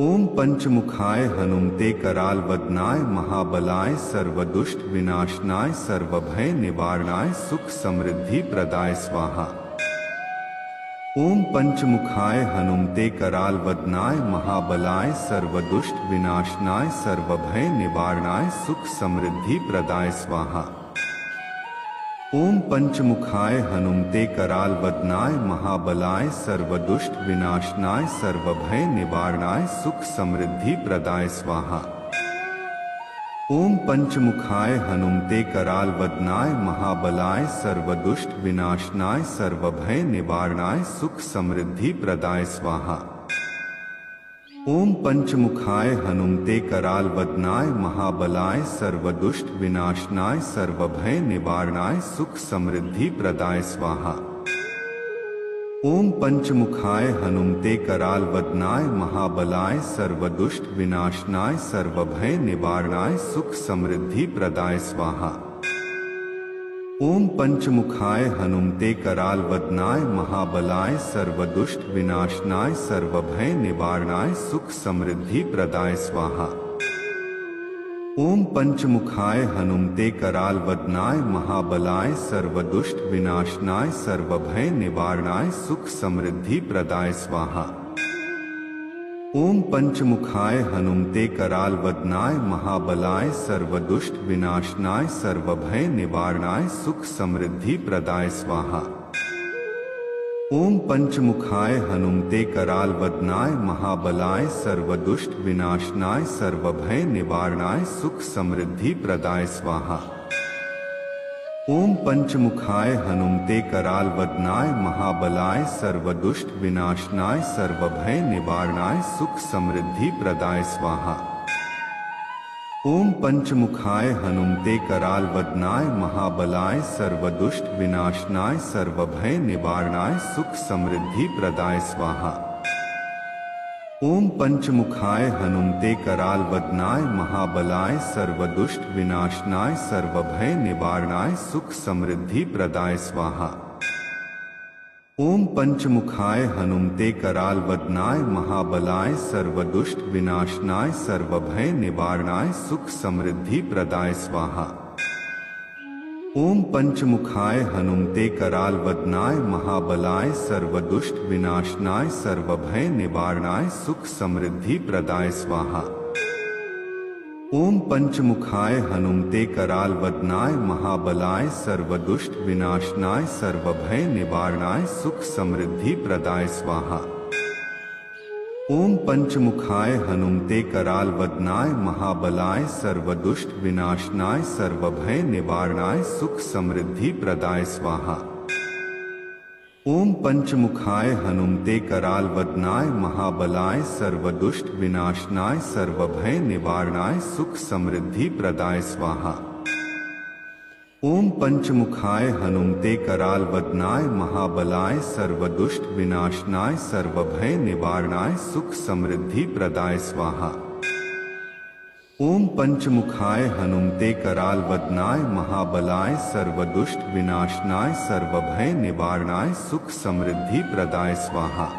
[SPEAKER 2] ओम पंचमुखाय हनुमते कराल वदनाय महाबलाय सर्वदुष्ट विनाशनाय सर्वभय निवारणाय सुख समृद्धि प्रदाय स्वाहा। ओम पंचमुखाय हनुमते कराल वदनाय महाबलाय सर्वदुष्ट विनाशनाय सर्वभय निवारणाय सुख समृद्धि प्रदाय स्वाहा। ओम पंचमुखाय हनुमते कराल वदनाय महाबलाय सर्वदुष्ट विनाशनाय सर्वभय निवारणाय सुख समृद्धि प्रदाय स्वाहा। ओम पंचमुखाय हनुमते कराल वदनाय महाबलाय सर्वदुष्ट विनाशनाय सर्वभय निवारणाय सुख समृद्धि प्रदाय स्वाहा। ओम पंचमुखाय हनुमते कराल वदनाय महाबलाय सर्वदुष्ट विनाशनाय सर्वभय निवारणाय सुख समृद्धि प्रदाय स्वाहा। ओम पंचमुखाय हनुमते कराल वदनाय महाबलाय सर्वदुष्ट विनाशनाय सर्वभय निवारणाय सुख समृद्धि प्रदाय स्वाहा। ओम पंचमुखाय हनुमते कराल वदनाय महाबलाय सर्वदुष्ट विनाशनाय सर्वभय निवारणाय सुख समृद्धि प्रदाय स्वाहा। ओम पंचमुखाय हनुमते कराल वदनाय महाबलाय सर्वदुष्ट विनाशनाय सर्वभय निवारणाय सुख समृद्धि प्रदाय स्वाहा। ओम पंचमुखाय हनुमते कराल वदनाय महाबलाय सर्वदुष्ट विनाशनाय सर्वभय निवारणाय सुख समृद्धि प्रदाय स्वाहा। ओम पंचमुखाय हनुमते कराल वदनाय महाबलाय सर्वदुष्ट विनाशनाय सर्वभय निवारणाय सुख समृद्धि प्रदाय स्वाहा। ओम पंचमुखाय हनुमते कराल वदनाय महाबलाय सर्वदुष्ट विनाशनाय सर्वभय निवारणाय सुख समृद्धि प्रदाय स्वाहा। ओम पंचमुखाय हनुमते कराल वदनाय महाबलाय सर्वदुष्ट विनाशनाय सर्वभय निवारणाय सुख समृद्धि प्रदाय स्वाहा। ओम पंचमुखाय हनुमते कराल वदनाय महाबलाय सर्वदुष्ट विनाशनाय सर्वभय निवारणाय सुख समृद्धि प्रदाय स्वाहा। ओम पंचमुखाय हनुमते कराल वदनाय महाबलाय सर्वदुष्ट विनाशनाय सर्वभय निवारणाय सुख समृद्धि प्रदाय स्वाहा। ओम पंचमुखाय हनुमते कराल वदनाय महाबलाय सर्वदुष्ट विनाशनाय सर्वभय निवारणाय सुख समृद्धि प्रदाय स्वाहा। ओम पंचमुखाय हनुमते कराल वदनाय महाबलाय सर्वदुष्ट विनाशनाय सर्वभय निवारणाय सुख समृद्धि प्रदाय स्वाहा। ओम पंचमुखाय हनुमते कराल वदनाय महाबलाय सर्वदुष्ट विनाशनाय सर्वभय निवारणाय सुख समृद्धि प्रदाय स्वाहा। ओम पंचमुखाय हनुमते कराल वदनाय महाबलाय सर्वदुष्ट विनाशनाय सर्वभय निवारणाय सुख समृद्धि प्रदाय स्वाहा। ओम पंचमुखाय हनुमते कराल वदनाय महाबलाय सर्वदुष्ट विनाशनाय सर्वभय निवारणाय सुख समृद्धि प्रदाय स्वाहा। ओम पंचमुखाय हनुमते कराल वदनाय महाबलाय सर्वदुष्ट विनाशनाय सर्वभय निवारणाय सुख समृद्धि प्रदाय स्वाहा।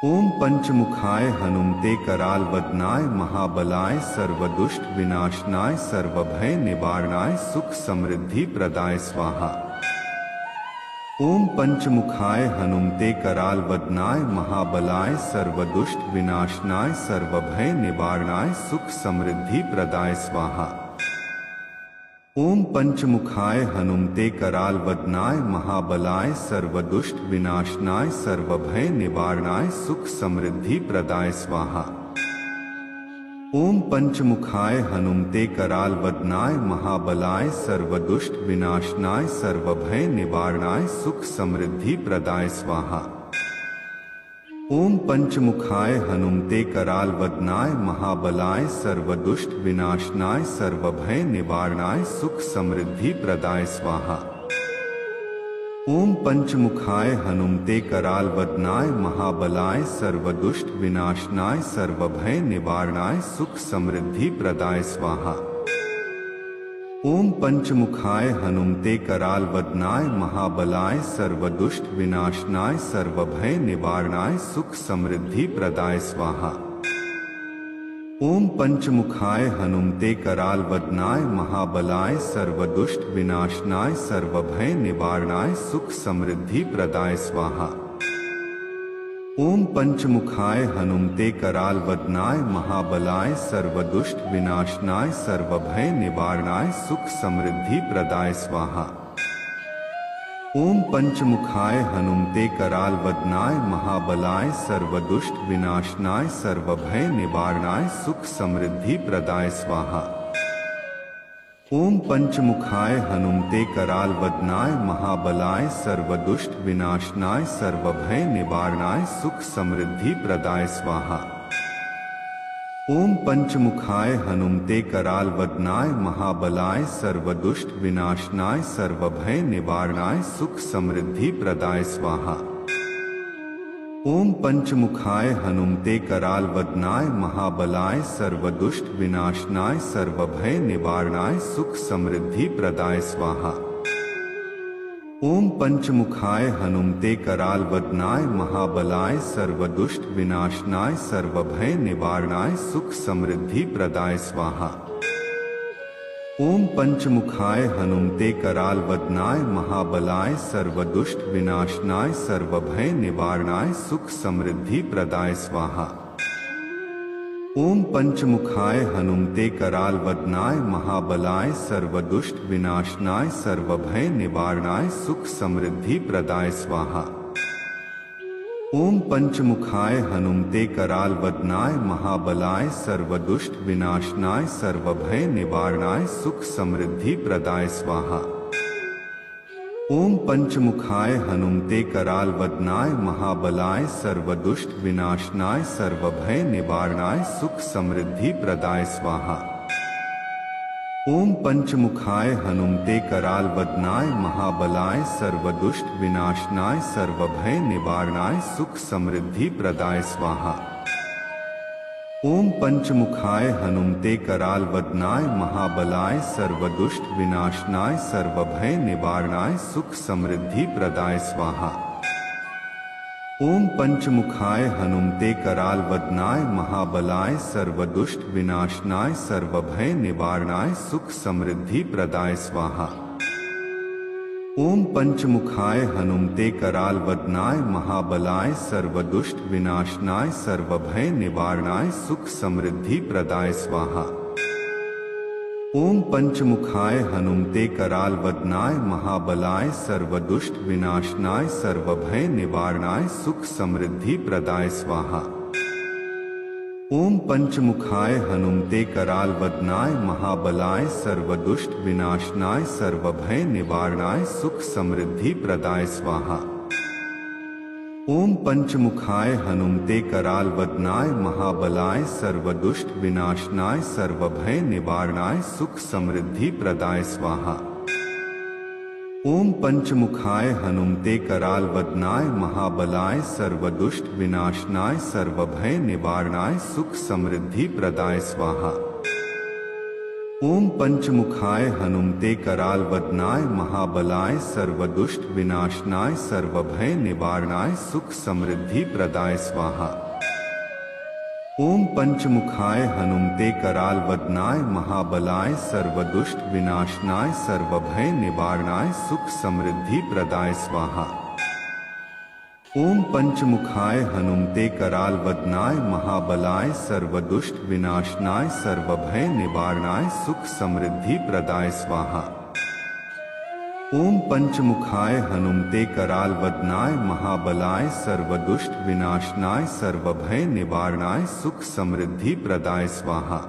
[SPEAKER 2] ओम पंचमुखाय हनुमते कराल वदनाय महाबलाय सर्वदुष्ट विनाशनाय सर्वभय निवारणाय सुख समृद्धि प्रदाय स्वाहा। ओम पंचमुखाय हनुमते कराल वदनाय महाबलाय सर्वदुष्ट विनाशनाय सर्वभय निवारणाय सुख समृद्धि प्रदाय स्वाहा। ओम पंचमुखाय हनुमते कराल वदनाय महाबलाय सर्वदुष्ट विनाशनाय सर्वभय निवारणाय सुख समृद्धि प्रदाय स्वाहा। ओम पंचमुखाय हनुमते कराल वदनाय महाबलाय सर्वदुष्ट विनाशनाय सर्वभय निवारणाय सुख समृद्धि प्रदाय स्वाहा। ओम पंचमुखाय हनुमते कराल वदनाय महाबलाय सर्वदुष्ट विनाशनाय सर्वभय निवारणाय सुख समृद्धि प्रदाय स्वाहा। ओम पंचमुखाय हनुमते कराल वदनाय महाबलाय सर्वदुष्ट विनाशनाय सर्वभय निवारणाय सुख समृद्धि प्रदाय स्वाहा। ओम पंचमुखाय हनुमते कराल वदनाय महाबलाय सर्वदुष्ट विनाशनाय सर्वभय निवारणाय सुख समृद्धि प्रदाय स्वाहा। ओम पंचमुखाय हनुमते कराल वदनाय महाबलाय सर्वदुष्ट विनाशनाय सर्वभय निवारणाय सुख समृद्धि प्रदाय स्वाहा। ओम पंचमुखाय हनुमते कराल वदनाय महाबलाय सर्वदुष्ट विनाशनाय सर्वभय निवारणाय सुख समृद्धि प्रदाय स्वाहा। ओम पंचमुखाय हनुमते कराल वदनाय महाबलाय सर्वदुष्ट विनाशनाय सर्वभय निवारणाय सुख समृद्धि प्रदाय स्वाहा। ओम पंचमुखाय हनुमते कराल वदनाय महाबलाय सर्वदुष्ट विनाशनाय सर्वभय निवारणाय सुख समृद्धि प्रदाय स्वाहा। ओम पंचमुखाय हनुमते कराल वदनाय महाबलाय सर्वदुष्ट विनाशनाय सर्वभय निवारणाय सुख समृद्धि प्रदाय स्वाहा। ओम पंचमुखाय हनुमते कराल वदनाय महाबलाय सर्वदुष्ट विनाशनाय सर्वभय निवारणाय सुख समृद्धि प्रदाय स्वाहा। ओम पंचमुखाय हनुमते कराल वदनाय महाबलाय सर्वदुष्ट विनाशनाय सर्वभय निवारणाय सुख समृद्धि प्रदाय स्वाहा। ओम पंचमुखाय हनुमते कराल वदनाय महाबलाय सर्वदुष्ट विनाशनाय सर्वभय निवारणाय सुख समृद्धि प्रदाय स्वाहा। ओम पंचमुखाय हनुमते कराल वदनाय महाबलाय सर्वदुष्ट विनाशनाय सर्वभय निवारणाय सुख समृद्धि प्रदाय स्वाहा। ओम पंचमुखाय हनुमते कराल वदनाय महाबलाय सर्वदुष्ट विनाशनाय सर्वभय निवारणाय सुख समृद्धि प्रदाय स्वाहा। ओम पंचमुखाय हनुमते कराल वदनाय महाबलाय सर्वदुष्ट विनाशनाय सर्वभय निवारणाय सुख समृद्धि प्रदाय स्वाहा। ओम पंचमुखाय हनुमते कराल वदनाय महाबलाय सर्वदुष्ट विनाशनाय सर्वभय निवारणाय सुख समृद्धि प्रदाय स्वाहा। ओम पंचमुखाय हनुमते कराल वदनाय महाबलाय सर्वदुष्ट विनाशनाय सर्वभय निवारणाय सुख समृद्धि प्रदाय स्वाहा। ओम पंचमुखाय हनुमते कराल वदनाय महाबलाय सर्वदुष्ट विनाशनाय सर्वभय निवारणाय सुख समृद्धि प्रदाय स्वाहा। ओम पंचमुखाय हनुमते कराल वदनाय महाबलाय सर्वदुष्ट विनाशनाय सर्वभय निवारणाय सुख समृद्धि प्रदाय स्वाहा। ओम पंचमुखाय हनुमते कराल वदनाय महाबलाय सर्वदुष्ट विनाशनाय सर्वभय निवारणाय सुख समृद्धि प्रदाय स्वाहा। ओम पंचमुखाय हनुमते कराल वदनाय महाबलाय सर्वदुष्ट विनाशनाय सर्वभय निवारणाय सुख समृद्धि प्रदाय स्वाहा। ओम पंचमुखाय हनुमते कराल वदनाय महाबलाय सर्वदुष्ट विनाशनाय सर्वभय निवारणाय सुख समृद्धि प्रदाय स्वाहा। ओम पंचमुखाय हनुमते कराल वदनाय महाबलाय सर्वदुष्ट विनाशनाय सर्वभय निवारणाय सुख समृद्धि प्रदाय स्वाहा। ओम पंचमुखाय हनुमते कराल वदनाय महाबलाय सर्वदुष्ट विनाशनाय सर्वभय निवारणाय सुख समृद्धि प्रदाय स्वाहा। ओम पंचमुखाय हनुमते कराल वदनाय महाबलाय सर्वदुष्ट विनाशनाय सर्वभय निवारणाय सुख समृद्धि प्रदाय स्वाहा। ओम पंचमुखाय हनुमते कराल वदनाय महाबलाय सर्वदुष्ट विनाशनाय सर्वभय निवारणाय सुख समृद्धि प्रदाय स्वाहा। ओम पंचमुखाय हनुमते कराल वदनाय महाबलाय सर्वदुष्ट विनाशनाय सर्वभय निवारणाय सुख समृद्धि प्रदाय स्वाहा।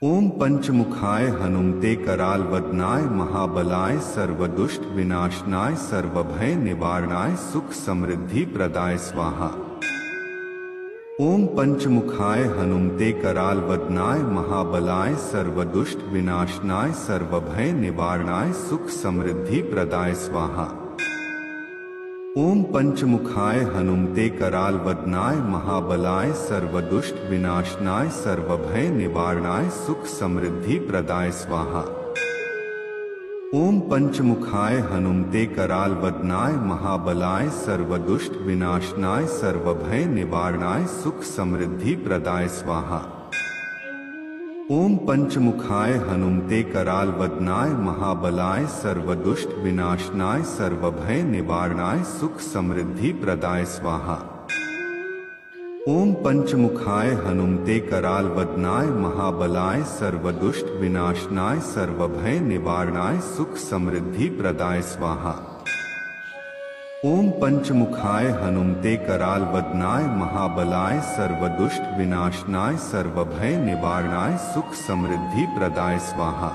[SPEAKER 2] ओम पंचमुखाय हनुमते कराल वदनाय महाबलाय सर्वदुष्ट विनाशनाय सर्वभय निवारणाय सुख समृद्धि प्रदाय स्वाहा। ओम पंचमुखाय हनुमते कराल वदनाय महाबलाय सर्वदुष्ट विनाशनाय सर्वभय निवारणाय सुख समृद्धि प्रदाय स्वाहा। ओम पंचमुखाय हनुमते कराल वदनाय महाबलाय सर्वदुष्ट विनाशनाय सर्वभय निवारणाय सुख समृद्धि प्रदाय स्वाहा। ओम पंचमुखाय हनुमते कराल वदनाय महाबलाय सर्वदुष्ट विनाशनाय सर्वभय निवारणाय सुख समृद्धि प्रदाय स्वाहा। ओम पंचमुखाय हनुमते कराल वदनाय महाबलाय सर्वदुष्ट विनाशनाय सर्वभय निवारणाय सुख समृद्धि प्रदाय स्वाहा। ओम पंचमुखाय हनुमते कराल वदनाय महाबलाय सर्वदुष्ट विनाशनाय सर्वभय निवारणाय सुख समृद्धि प्रदाय स्वाहा। ओम पंचमुखाय हनुमते कराल वदनाय महाबलाय सर्वदुष्ट विनाशनाय सर्वभय निवारणाय सुख समृद्धि प्रदाय स्वाहा।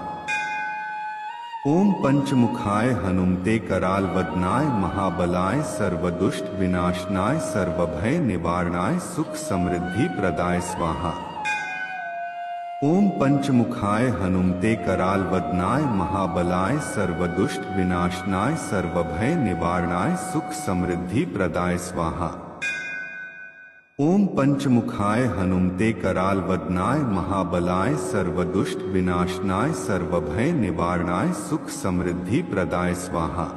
[SPEAKER 2] ओम पंचमुखाय हनुमते कराल वदनाय महाबलाय सर्वदुष्ट विनाशनाय सर्वभय निवारणाय सुख समृद्धि प्रदाय स्वाहा। ओम पंचमुखाय हनुमते कराल वदनाय महाबलाय सर्वदुष्ट विनाशनाय सर्वभय निवारणाय सुख समृद्धि प्रदाय स्वाहा। ओम पंचमुखाय हनुमते कराल वदनाय महाबलाय सर्वदुष्ट विनाशनाय सर्वभय निवारणाय सुख समृद्धि प्रदाय स्वाहा।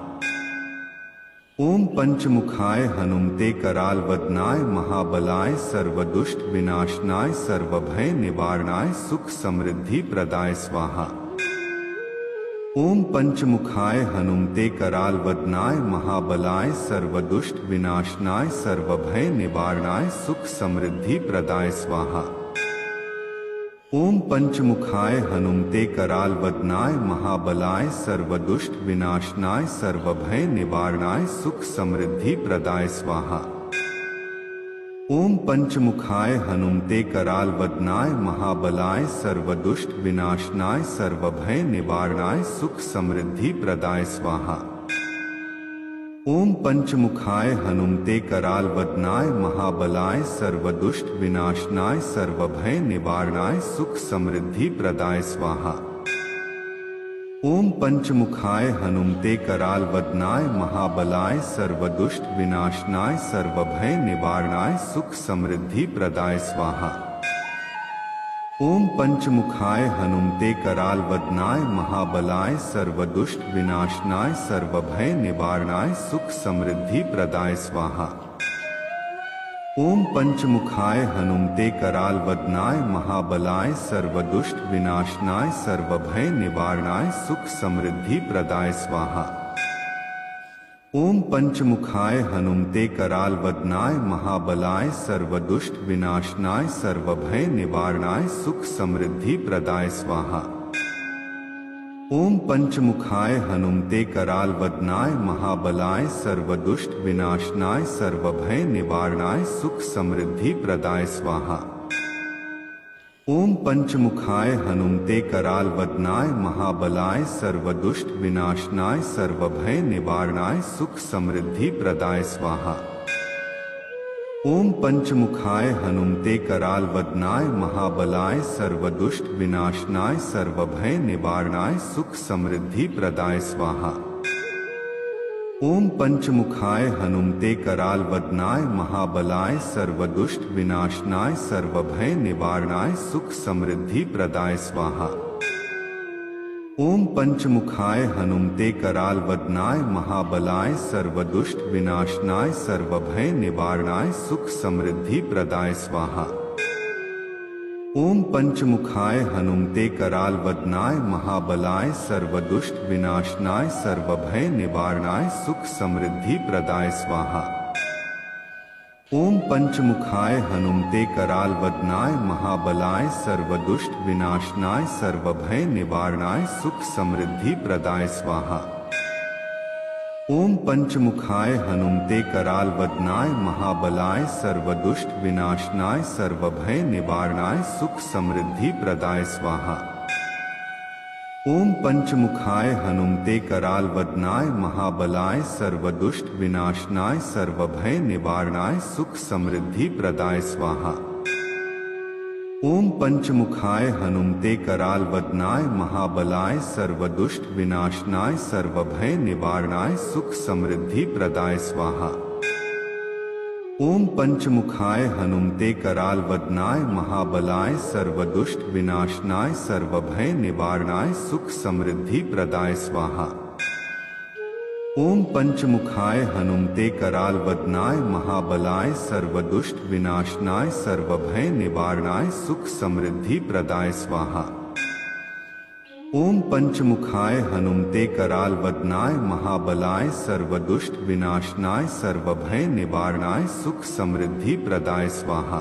[SPEAKER 2] ओम पंचमुखाय हनुमते कराल वदनाय महाबलाय सर्वदुष्ट विनाशनाय सर्वभय निवारणाय सुख समृद्धि प्रदाय स्वाहा। ओम पंचमुखाय हनुमते कराल वदनाय महाबलाय सर्वदुष्ट विनाशनाय सर्वभय निवारणाय सुख समृद्धि प्रदाय स्वाहा। ओम पंचमुखाय हनुमते कराल वदनाय महाबलाय सर्वदुष्ट विनाशनाय सर्वभय निवारणाय सुख समृद्धि प्रदाय स्वाहा। ओम पंचमुखाय हनुमते कराल वदनाय महाबलाय सर्वदुष्ट विनाशनाय सर्वभय निवारणाय सुख समृद्धि प्रदाय स्वाहा। ओम पंचमुखाय हनुमते कराल वदनाय महाबलाय सर्वदुष्ट विनाशनाय सर्वभय निवारणाय सुख समृद्धि प्रदाय स्वाहा। ओम पंचमुखाय हनुमते कराल वदनाय महाबलाय सर्वदुष्ट विनाशनाय सर्वभय निवारणाय सुख समृद्धि प्रदाय स्वाहा। ओम पंचमुखाय हनुमते कराल वदनाय महाबलाय सर्वदुष्ट विनाशनाय सर्वभय निवारणाय सुख समृद्धि प्रदाय स्वाहा। ओम पंचमुखाय हनुमते कराल वदनाय महाबलाय सर्वदुष्ट विनाशनाय सर्वभय निवारणाय सुख समृद्धि प्रदाय स्वाहा। ओम पंचमुखाय हनुमते कराल वदनाय महाबलाय सर्वदुष्ट विनाशनाय सर्वभय निवारणाय सुख समृद्धि प्रदाय स्वाहा। ओम पंचमुखाय हनुमते कराल वदनाय महाबलाय सर्वदुष्ट विनाशनाय सर्वभय निवारणाय सुख समृद्धि प्रदाय स्वाहा। ओम पंचमुखाय हनुमते कराल वदनाय महाबलाय सर्वदुष्ट विनाशनाय सर्वभय निवारणाय सुख समृद्धि प्रदाय स्वाहा। ओम पंचमुखाय हनुमते कराल वदनाय महाबलाय सर्वदुष्ट विनाशनाय सर्वभय निवारणाय सुख समृद्धि प्रदाय स्वाहा। ओम पंचमुखाय हनुमते कराल वदनाय महाबलाय सर्वदुष्ट विनाशनाय सर्वभय निवारणाय सुख समृद्धि प्रदाय स्वाहा। ओम पंचमुखाय हनुमते कराल वदनाय महाबलाय सर्वदुष्ट विनाशनाय सर्वभय निवारणाय सुख समृद्धि प्रदाय स्वाहा। ओम पंचमुखाय हनुमते कराल वदनाय महाबलाय सर्वदुष्ट विनाशनाय सर्वभय निवारणाय सुख समृद्धि प्रदाय स्वाहा। ओम पंचमुखाय हनुमते कराल वदनाय महाबलाय सर्वदुष्ट विनाशनाय सर्वभय निवारणाय सुख समृद्धि प्रदाय स्वाहा। ओम पंचमुखाय हनुमते कराल वदनाय महाबलाय सर्वदुष्ट विनाशनाय सर्वभय निवारणाय सुख समृद्धि प्रदाय स्वाहा। ओम पंचमुखाय हनुमते कराल वदनाय महाबलाय सर्वदुष्ट विनाशनाय सर्वभय निवारणाय सुख समृद्धि प्रदाय स्वाहा। ओम पंचमुखाय हनुमते कराल वदनाय महाबलाय सर्वदुष्ट विनाशनाय सर्वभय निवारणाय सुख समृद्धि प्रदाय स्वाहा। ओम पंचमुखाय हनुमते कराल वदनाय महाबलाय सर्वदुष्ट विनाशनाय सर्वभय निवारणाय सुख समृद्धि प्रदाय स्वाहा। ओम पंचमुखाय हनुमते कराल वदनाय महाबलाय सर्वदुष्ट विनाशनाय सर्वभय निवारणाय सुख समृद्धि प्रदाय स्वाहा। ओम पंचमुखाय हनुमते कराल वदनाय महाबलाय सर्वदुष्ट विनाशनाय सर्वभय निवारणाय सुख समृद्धि प्रदाय स्वाहा।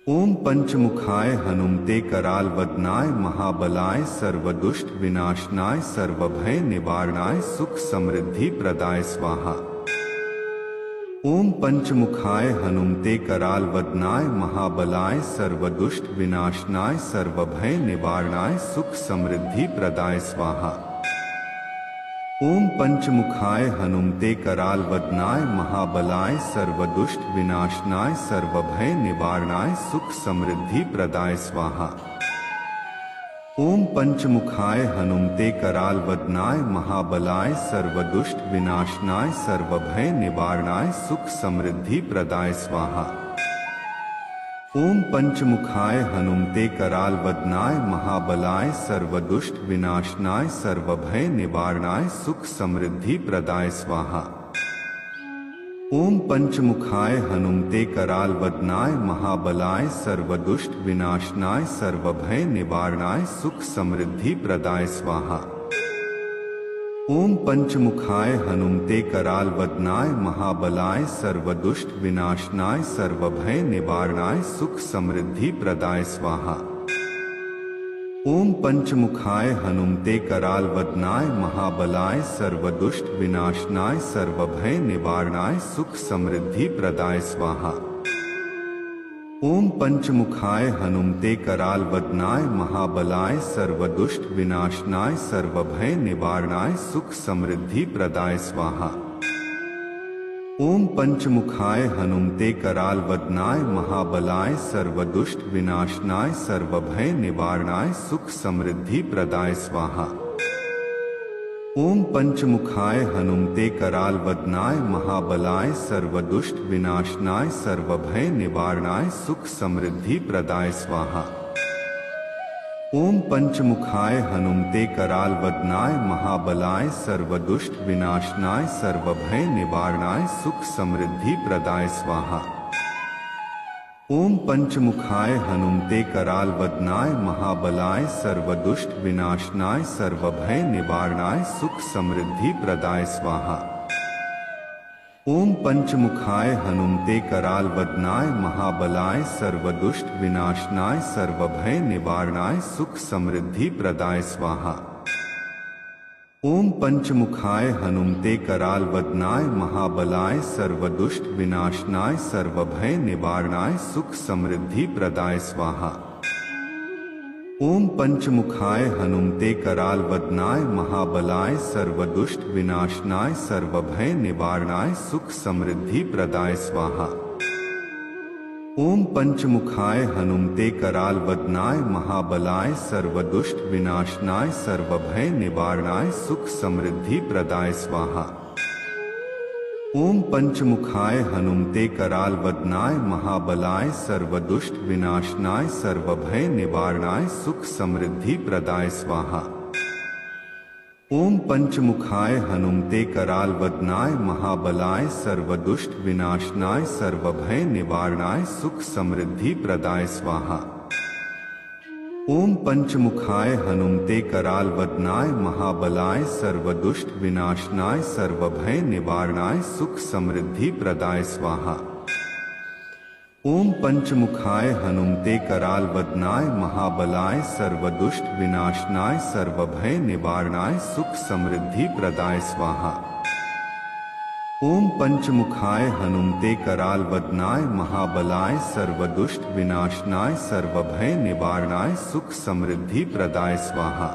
[SPEAKER 2] ओम पंचमुखाय हनुमते कराल वदनाय महाबलाय सर्वदुष्ट विनाशनाय सर्वभय निवारणाय सुख समृद्धि प्रदाय स्वाहा। ओम पंचमुखाय हनुमते कराल वदनाय महाबलाय सर्वदुष्ट विनाशनाय सर्वभय निवारणाय सुख समृद्धि प्रदाय स्वाहा। ओम पंचमुखाय हनुमते कराल वदनाय महाबलाय सर्वदुष्ट विनाशनाय सर्वभय निवारणाय सुख समृद्धि प्रदाय स्वाहा। ओम पंचमुखाय हनुमते कराल वदनाय महाबलाय सर्वदुष्ट विनाशनाय सर्वभय निवारणाय सुख समृद्धि प्रदाय स्वाहा। ओम पंचमुखाय हनुमते कराल वदनाय महाबलाय सर्वदुष्ट विनाशनाय सर्वभय निवारणाय सुख समृद्धि प्रदाय स्वाहा। ओम पंचमुखाय हनुमते कराल वदनाय महाबलाय सर्वदुष्ट विनाशनाय सर्वभय निवारणाय सुख समृद्धि प्रदाय स्वाहा। ओम पंचमुखाय हनुमते कराल वदनाय महाबलाय सर्वदुष्ट विनाशनाय सर्वभय निवारणाय सुख समृद्धि प्रदाय स्वाहा। ओम पंचमुखाय हनुमते कराल वदनाय महाबलाय सर्वदुष्ट विनाशनाय सर्वभय निवारणाय सुख समृद्धि प्रदाय स्वाहा। ओम पंचमुखाय हनुमते कराल वदनाय महाबलाय सर्वदुष्ट विनाशनाय सर्वभय निवारणाय सुख समृद्धि प्रदाय स्वाहा। ओम पंचमुखाय हनुमते कराल वदनाय महाबलाय सर्वदुष्ट विनाशनाय सर्वभय निवारणाय सुख समृद्धि प्रदाय स्वाहा। ओम पंचमुखाय हनुमते कराल वदनाय महाबलाय सर्वदुष्ट विनाशनाय सर्वभय निवारणाय सुख समृद्धि प्रदाय स्वाहा। ओम पंचमुखाय हनुमते कराल वदनाय महाबलाय सर्वदुष्ट विनाशनाय सर्वभय निवारणाय सुख समृद्धि प्रदाय स्वाहा। ओम पंचमुखाय हनुमते कराल वदनाय महाबलाय सर्वदुष्ट विनाशनाय सर्वभय निवारणाय सुख समृद्धि प्रदाय स्वाहा। ओम पंचमुखाय हनुमते कराल वदनाय महाबलाय सर्वदुष्ट विनाशनाय सर्वभय निवारणाय सुख समृद्धि प्रदाय स्वाहा। ओम पंचमुखाय हनुमते कराल वदनाय महाबलाय सर्वदुष्ट विनाशनाय सर्वभय निवारणाय सुख समृद्धि प्रदाय स्वाहा। ओम पंचमुखाय हनुमते कराल वदनाय महाबलाय सर्वदुष्ट विनाशनाय सर्वभय निवारणाय सुख समृद्धि प्रदाय स्वाहा। ओम पंचमुखाय हनुमते कराल वदनाय महाबलाय सर्वदुष्ट विनाशनाय सर्वभय निवारणाय सुख समृद्धि प्रदाय स्वाहा। ओम पंचमुखाय हनुमते कराल वदनाय महाबलाय सर्वदुष्ट विनाशनाय सर्वभय निवारणाय सुख समृद्धि प्रदाय स्वाहा। ओम पंचमुखाय हनुमते कराल वदनाय महाबलाय सर्वदुष्ट विनाशनाय सर्वभय निवारणाय सुख समृद्धि प्रदाय स्वाहा। ओम पंचमुखाय हनुमते कराल वदनाय महाबलाय सर्वदुष्ट विनाशनाय सर्वभय निवारणाय सुख समृद्धि प्रदाय स्वाहा। ओम पंचमुखाय हनुमते कराल वदनाय महाबलाय सर्वदुष्ट विनाशनाय सर्वभय निवारणाय सुख समृद्धि प्रदाय स्वाहा। ओम पंचमुखाय हनुमते कराल वदनाय महाबलाय सर्वदुष्ट विनाशनाय सर्वभय निवारणाय सुख समृद्धि प्रदाय स्वाहा।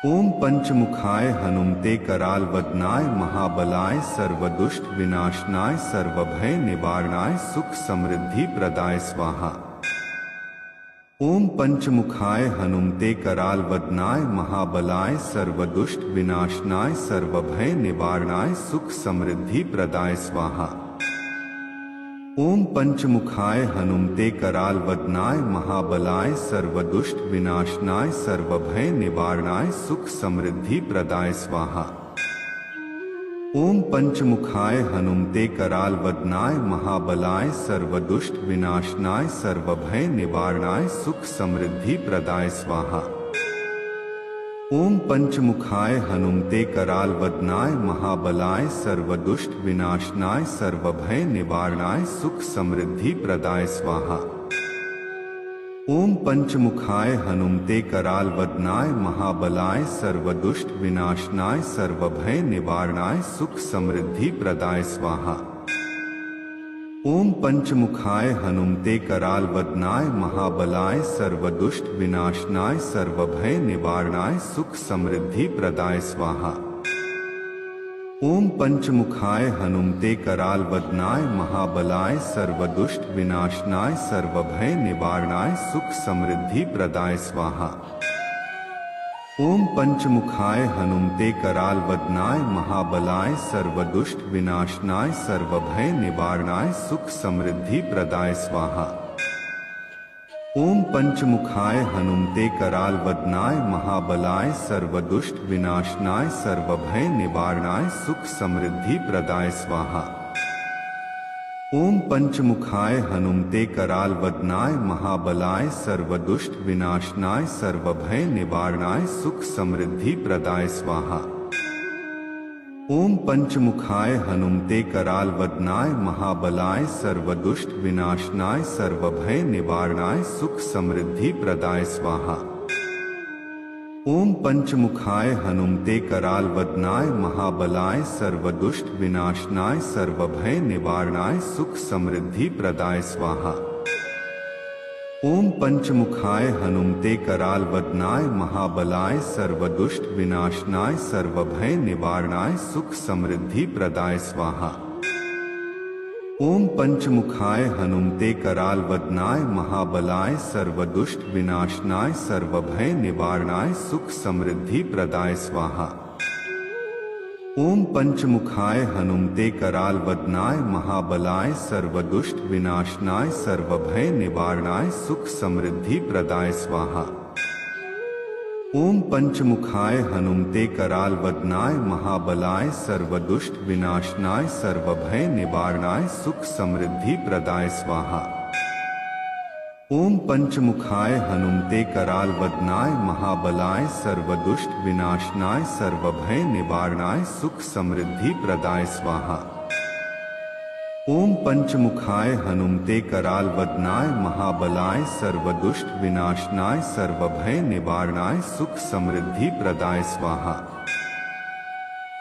[SPEAKER 2] ओम पंचमुखाय हनुमते कराल वदनाय महाबलाय सर्वदुष्ट विनाशनाय सर्वभय निवारणाय सुख समृद्धि प्रदाय स्वाहा। ओम पंचमुखाय हनुमते कराल वदनाय महाबलाय सर्वदुष्ट विनाशनाय सर्वभय निवारणाय सुख समृद्धि प्रदाय स्वाहा। ओम पंचमुखाय हनुमते कराल वदनाय महाबलाय सर्वदुष्ट विनाशनाय सर्वभय निवारणाय सुख समृद्धि प्रदाय स्वाहा। ओम पंचमुखाय हनुमते कराल वदनाय महाबलाय सर्वदुष्ट विनाशनाय सर्वभय निवारणाय सुख समृद्धि प्रदाय स्वाहा। ओम पंचमुखाय हनुमते कराल वदनाय महाबलाय सर्वदुष्ट विनाशनाय सर्वभय निवारणाय सुख समृद्धि प्रदाय स्वाहा। ओम पंचमुखाय हनुमते कराल वदनाय महाबलाय सर्वदुष्ट विनाशनाय सर्वभय निवारणाय सुख समृद्धि प्रदाय स्वाहा। ओम पंचमुखाय हनुमते कराल वदनाय महाबलाय सर्वदुष्ट विनाशनाय सर्वभय निवारणाय सुख समृद्धि प्रदाय स्वाहा। ओम पंचमुखाय हनुमते कराल वदनाय महाबलाय सर्वदुष्ट विनाशनाय सर्वभय निवारणाय सुख समृद्धि प्रदाय स्वाहा। ओम पंचमुखाय हनुमते कराल वदनाय महाबलाय सर्वदुष्ट विनाशनाय सर्वभय निवारणाय सुख समृद्धि प्रदाय स्वाहा। ओम पंचमुखाय हनुमते कराल वदनाय महाबलाय सर्वदुष्ट विनाशनाय सर्वभय निवारणाय सुख समृद्धि प्रदाय स्वाहा। ओम पंचमुखाय हनुमते कराल वदनाय महाबलाय सर्वदुष्ट विनाशनाय सर्वभय निवारणाय सुख समृद्धि प्रदाय स्वाहा। ओम पंचमुखाय हनुमते कराल वदनाय महाबलाय सर्वदुष्ट विनाशनाय सर्वभय निवारणाय सुख समृद्धि प्रदाय स्वाहा। ओम पंचमुखाय हनुमते कराल वदनाय महाबलाय सर्वदुष्ट विनाशनाय सर्वभय निवारणाय सुख समृद्धि प्रदाय स्वाहा। ओम पंचमुखाय हनुमते कराल वदनाय महाबलाय सर्वदुष्ट विनाशनाय सर्वभय निवारणाय सुख समृद्धि प्रदाय स्वाहा। ओम पंचमुखाय हनुमते कराल वदनाय महाबलाय सर्वदुष्ट विनाशनाय सर्वभय निवारणाय सुख समृद्धि प्रदाय स्वाहा। ओम पंचमुखाय हनुमते कराल वदनाय महाबलाय सर्वदुष्ट विनाशनाय सर्वभय निवारणाय सुख समृद्धि प्रदाय स्वाहा। ओम पंचमुखाय हनुमते कराल वदनाय महाबलाय सर्वदुष्ट विनाशनाय सर्वभय निवारणाय सुख समृद्धि प्रदाय स्वाहा। ओम पंचमुखाय हनुमते कराल वदनाय महाबलाय सर्वदुष्ट विनाशनाय सर्वभय निवारणाय सुख समृद्धि प्रदाय स्वाहा। ओम पंचमुखाय हनुमते कराल वदनाय महाबलाय सर्वदुष्ट विनाशनाय सर्वभय निवारणाय सुख समृद्धि प्रदाय स्वाहा।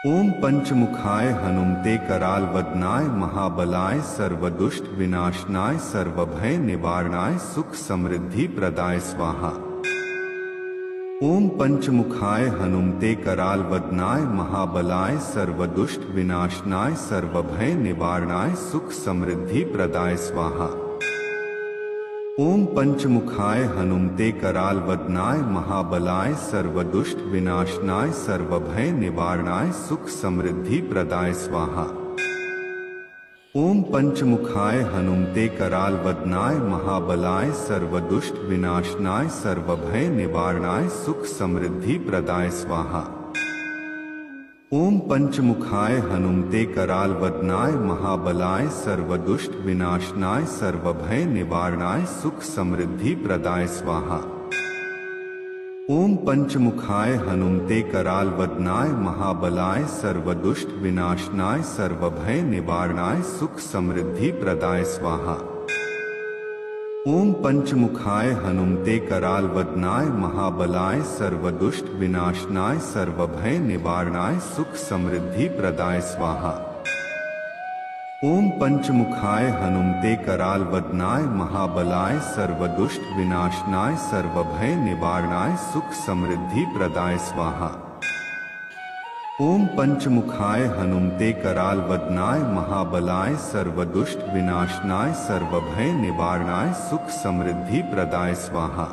[SPEAKER 2] ओम पंचमुखाय हनुमते कराल वदनाय महाबलाय सर्वदुष्ट विनाशनाय सर्वभय निवारणाय सुख समृद्धि प्रदाय स्वाहा। ओम पंचमुखाय हनुमते कराल वदनाय महाबलाय सर्वदुष्ट विनाशनाय सर्वभय निवारणाय सुख समृद्धि प्रदाय स्वाहा। ओम पंचमुखाय हनुमते कराल वदनाय महाबलाय सर्वदुष्ट विनाशनाय सर्वभय निवारणाय सुख समृद्धि प्रदाय स्वाहा। ओम पंचमुखाय हनुमते कराल वदनाय महाबलाय सर्वदुष्ट विनाशनाय सर्वभय निवारणाय सुख समृद्धि प्रदाय स्वाहा। ओम पंचमुखाय हनुमते कराल वदनाय महाबलाय सर्वदुष्ट विनाशनाय सर्वभय निवारणाय सुख समृद्धि प्रदाय स्वाहा। ओम पंचमुखाय हनुमते कराल वदनाय महाबलाय सर्वदुष्ट विनाशनाय सर्वभय निवारणाय सुख समृद्धि प्रदाय स्वाहा। ओम पंचमुखाय हनुमते कराल वदनाय महाबलाय सर्वदुष्ट विनाशनाय सर्वभय निवारणाय सुख समृद्धि प्रदाय स्वाहा। ओम पंचमुखाय हनुमते कराल वदनाय महाबलाय सर्वदुष्ट विनाशनाय सर्वभय निवारणाय सुख समृद्धि प्रदाय स्वाहा। ओम पंचमुखाय हनुमते कराल वदनाय महाबलाय सर्वदुष्ट विनाशनाय सर्वभय निवारणाय सुख समृद्धि प्रदाय स्वाहा।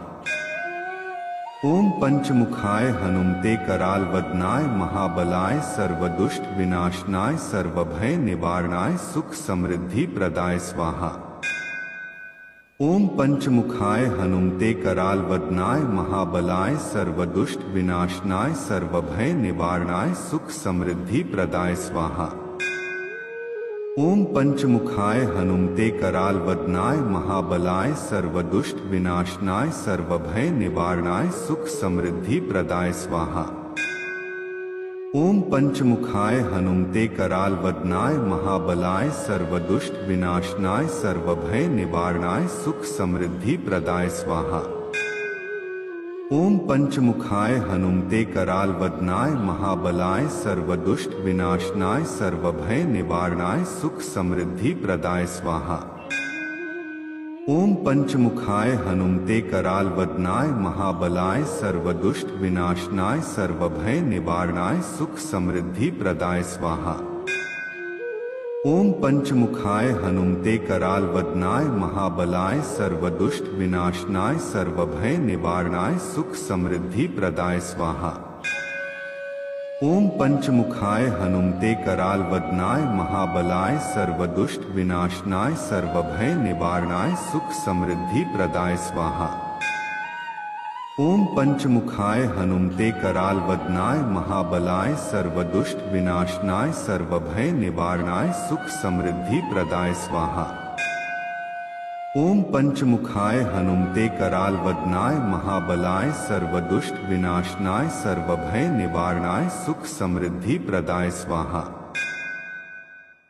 [SPEAKER 2] ओम पंचमुखाय हनुमते कराल वदनाय महाबलाय सर्वदुष्ट विनाशनाय सर्वभय निवारणाय सुख समृद्धि प्रदाय स्वाहा। ओम पंचमुखाय हनुमते कराल वदनाय महाबलाय सर्वदुष्ट विनाशनाय सर्वभय निवारणाय सुख समृद्धि प्रदाय स्वाहा। ओम पंचमुखाय हनुमते कराल वदनाय महाबलाय सर्वदुष्ट विनाशनाय सर्वभय निवारणाय सुख समृद्धि प्रदाय स्वाहा। ओम पंचमुखाय हनुमते कराल वदनाय महाबलाय सर्वदुष्ट विनाशनाय सर्वभय निवारणाय सुख समृद्धि प्रदाय स्वाहा। ओम पंचमुखाय हनुमते कराल वदनाय महाबलाय सर्वदुष्ट विनाशनाय सर्वभय निवारणाय सुख समृद्धि प्रदाय स्वाहा। ओम पंचमुखाय हनुमते कराल वदनाय महाबलाय सर्वदुष्ट विनाशनाय सर्वभय निवारणाय सुख समृद्धि प्रदाय स्वाहा। ओम पंचमुखाय हनुमते कराल वदनाय महाबलाय सर्वदुष्ट विनाशनाय सर्वभय निवारणाय सुख समृद्धि प्रदाय स्वाहा। ओम पंचमुखाय हनुमते कराल वदनाय महाबलाय सर्वदुष्ट विनाशनाय सर्वभय निवारणाय सुख समृद्धि प्रदाय स्वाहा। ओम पंचमुखाय हनुमते कराल वदनाय महाबलाय सर्वदुष्ट विनाशनाय सर्वभय निवारणाय सुख समृद्धि प्रदाय स्वाहा। ओम पंचमुखाय हनुमते कराल वदनाय महाबलाय सर्वदुष्ट विनाशनाय सर्वभय निवारणाय सुख समृद्धि प्रदाय स्वाहा।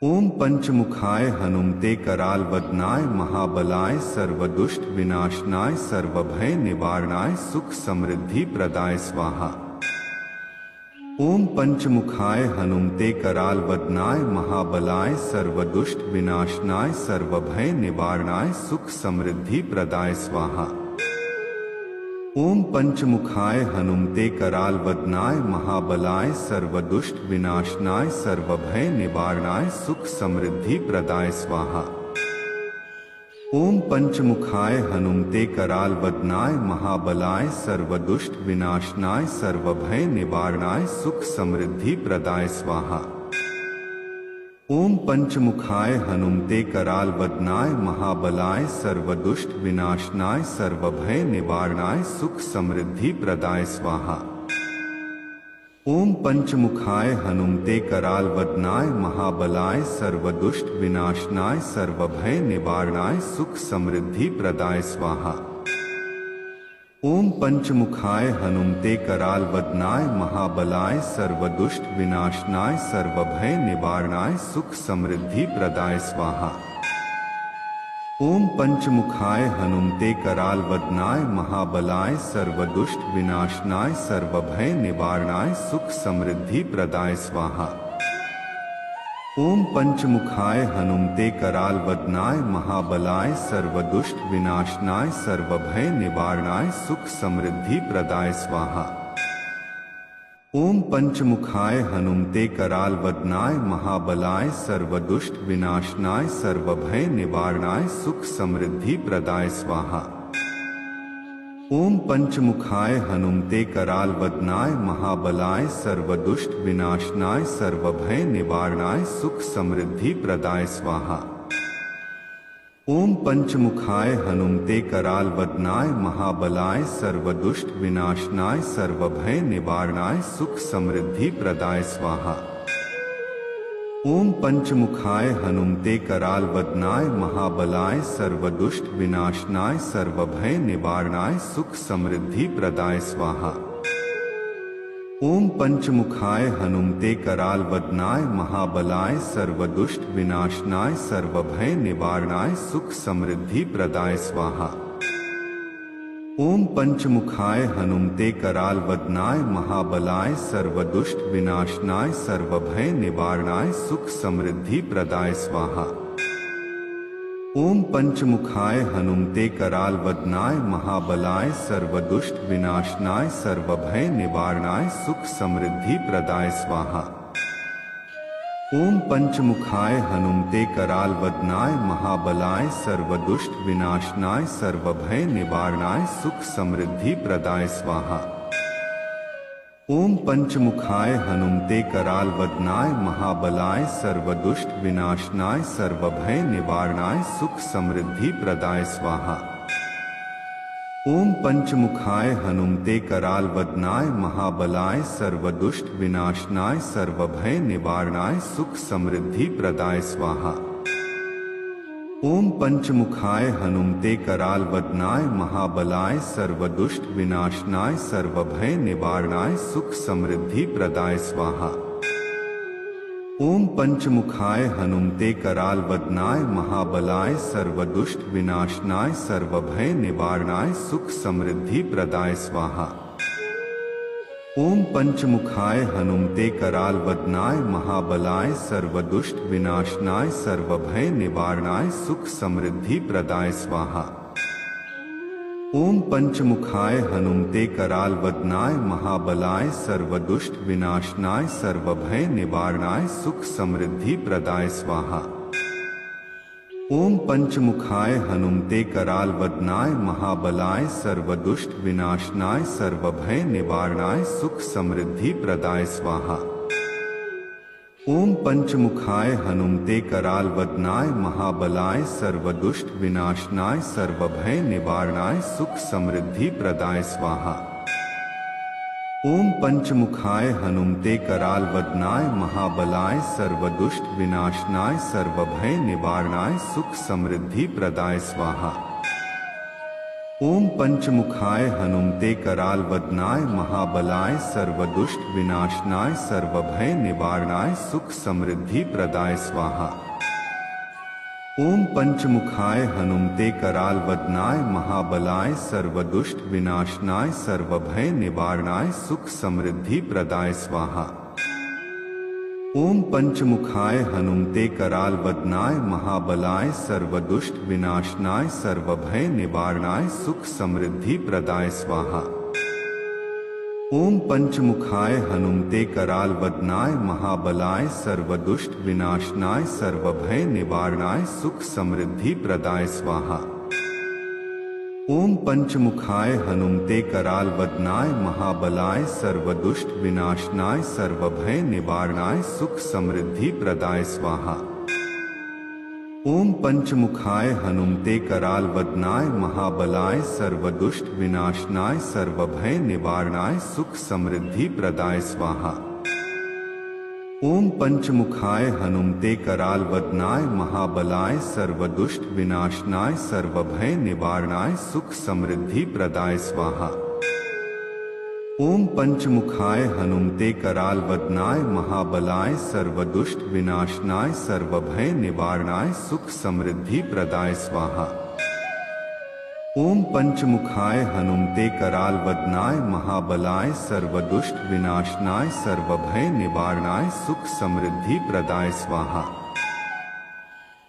[SPEAKER 2] ओम पंचमुखाय हनुमते कराल वदनाय महाबलाय सर्वदुष्ट विनाशनाय सर्वभय निवारणाय सुख समृद्धि प्रदाय स्वाहा। ओम पंचमुखाय हनुमते कराल वदनाय महाबलाय सर्वदुष्ट विनाशनाय सर्वभय निवारणाय सुख समृद्धि प्रदाय स्वाहा। ओम पंचमुखाय हनुमते कराल वदनाय महाबलाय सर्वदुष्ट विनाशनाय सर्वभय निवारणाय सुख समृद्धि प्रदाय स्वाहा। ओम पंचमुखाय हनुमते कराल वदनाय महाबलाय सर्वदुष्ट विनाशनाय सर्वभय निवारणाय सुख समृद्धि प्रदाय स्वाहा। ओम पंचमुखाय हनुमते कराल वदनाय महाबलाय सर्वदुष्ट विनाशनाय सर्वभय निवारणाय सुख समृद्धि प्रदाय स्वाहा। ओम पंचमुखाय हनुमते कराल वदनाय महाबलाय सर्वदुष्ट विनाशनाय सर्वभय निवारणाय सुख समृद्धि प्रदाय स्वाहा। ओम पंचमुखाय हनुमते कराल वदनाय महाबलाय सर्वदुष्ट विनाशनाय सर्वभय निवारणाय सुख समृद्धि प्रदाय स्वाहा। ओम पंचमुखाय हनुमते कराल वदनाय महाबलाय सर्वदुष्ट विनाशनाय सर्वभय निवारणाय सुख समृद्धि प्रदाय स्वाहा। ओम पंचमुखाय हनुमते कराल वदनाय महाबलाय सर्वदुष्ट विनाशनाय सर्वभय निवारणाय सुख समृद्धि प्रदाय स्वाहा। ओम पंचमुखाय हनुमते कराल वदनाय महाबलाय सर्वदुष्ट विनाशनाय सर्वभय निवारणाय सुख समृद्धि प्रदाय स्वाहा। ओम पंचमुखाय हनुमते कराल वदनाय महाबलाय सर्वदुष्ट विनाशनाय सर्वभय निवारणाय सुख समृद्धि प्रदाय स्वाहा। ओम पंचमुखाय हनुमते कराल वदनाय महाबलाय सर्वदुष्ट विनाशनाय सर्वभय निवारणाय सुख समृद्धि प्रदाय स्वाहा। ओम पंचमुखाय हनुमते कराल वदनाय महाबलाय सर्वदुष्ट विनाशनाय सर्वभय निवारणाय सुख समृद्धि प्रदाय स्वाहा। ओम पंचमुखाय हनुमते कराल वदनाय महाबलाय सर्वदुष्ट विनाशनाय सर्वभय निवारणाय सुख समृद्धि प्रदाय स्वाहा। ओम पंचमुखाय हनुमते कराल वदनाय महाबलाय सर्वदुष्ट विनाशनाय सर्वभय निवारणाय सुख समृद्धि प्रदाय स्वाहा। ओम पंचमुखाय हनुमते कराल वदनाय महाबलाय सर्वदुष्ट विनाशनाय सर्वभय निवारणाय सुख समृद्धि प्रदाय स्वाहा। ओम पंचमुखाय हनुमते कराल वदनाय महाबलाय सर्वदुष्ट विनाशनाय सर्वभय निवारणाय सुख समृद्धि प्रदाय स्वाहा। ओम पंचमुखाय हनुमते कराल वदनाय महाबलाय सर्वदुष्ट विनाशनाय सर्वभय निवारणाय सुख समृद्धि प्रदाय स्वाहा। ओम पंचमुखाय हनुमते कराल वदनाय महाबलाय सर्वदुष्ट विनाशनाय सर्वभय निवारणाय सुख समृद्धि प्रदाय स्वाहा। ओम पंचमुखाय हनुमते कराल वदनाय महाबलाय सर्वदुष्ट विनाशनाय सर्वभय निवारणाय सुख समृद्धि प्रदाय स्वाहा। ओम पंचमुखाय हनुमते कराल वदनाय महाबलाय सर्वदुष्ट विनाशनाय सर्वभय निवारणाय सुख समृद्धि प्रदाय स्वाहा। ओम पंचमुखाय हनुमते कराल वदनाय महाबलाय सर्वदुष्ट विनाशनाय सर्वभय निवारणाय सुख समृद्धि प्रदाय स्वाहा। ओम पंचमुखाय हनुमते कराल वदनाय महाबलाय सर्वदुष्ट विनाशनाय सर्वभय निवारणाय सुख समृद्धि प्रदाय स्वाहा। ओम पंचमुखाय हनुमते कराल वदनाय महाबलाय सर्वदुष्ट विनाशनाय सर्वभय निवारणाय सुख समृद्धि प्रदाय स्वाहा। ओम पंचमुखाय हनुमते कराल वदनाय महाबलाय सर्वदुष्ट विनाशनाय सर्वभय निवारणाय सुख समृद्धि प्रदाय स्वाहा। ओम पंचमुखाय हनुमते कराल वदनाय महाबलाय सर्वदुष्ट विनाशनाय सर्वभय निवारणाय सुख समृद्धि प्रदाय स्वाहा। ओम पंचमुखाय हनुमते कराल वदनाय महाबलाय सर्वदुष्ट विनाशनाय सर्वभय निवारणाय सुख समृद्धि प्रदाय स्वाहा। ओम पंचमुखाय हनुमते कराल वदनाय महाबलाय सर्वदुष्ट विनाशनाय सर्वभय निवारणाय सुख समृद्धि प्रदाय स्वाहा। ओम पंचमुखाय हनुमते कराल वदनाय महाबलाय सर्वदुष्ट विनाशनाय सर्वभय निवारणाय सुख समृद्धि प्रदाय स्वाहा। ओम पंचमुखाय हनुमते कराल वदनाय महाबलाय सर्वदुष्ट विनाशनाय सर्वभय निवारणाय सुख समृद्धि प्रदाय स्वाहा। ओम पंचमुखाय हनुमते कराल वदनाय महाबलाय सर्वदुष्ट विनाशनाय सर्वभय निवारणाय सुख समृद्धि प्रदाय स्वाहा। ओम पंचमुखाय हनुमते कराल वदनाय महाबलाय सर्वदुष्ट विनाशनाय सर्वभय निवारणाय सुख समृद्धि प्रदाय स्वाहा। ओम पंचमुखाय हनुमते कराल वदनाय महाबलाय सर्वदुष्ट विनाशनाय सर्वभय निवारणाय सुख समृद्धि प्रदाय स्वाहा। ओम पंचमुखाय हनुमते कराल वदनाय महाबलाय सर्वदुष्ट विनाशनाय सर्वभय निवारणाय सुख समृद्धि प्रदाय स्वाहा। ओम पंचमुखाय हनुमते कराल वदनाय महाबलाय सर्वदुष्ट विनाशनाय सर्वभय निवारणाय सुख समृद्धि प्रदाय स्वाहा।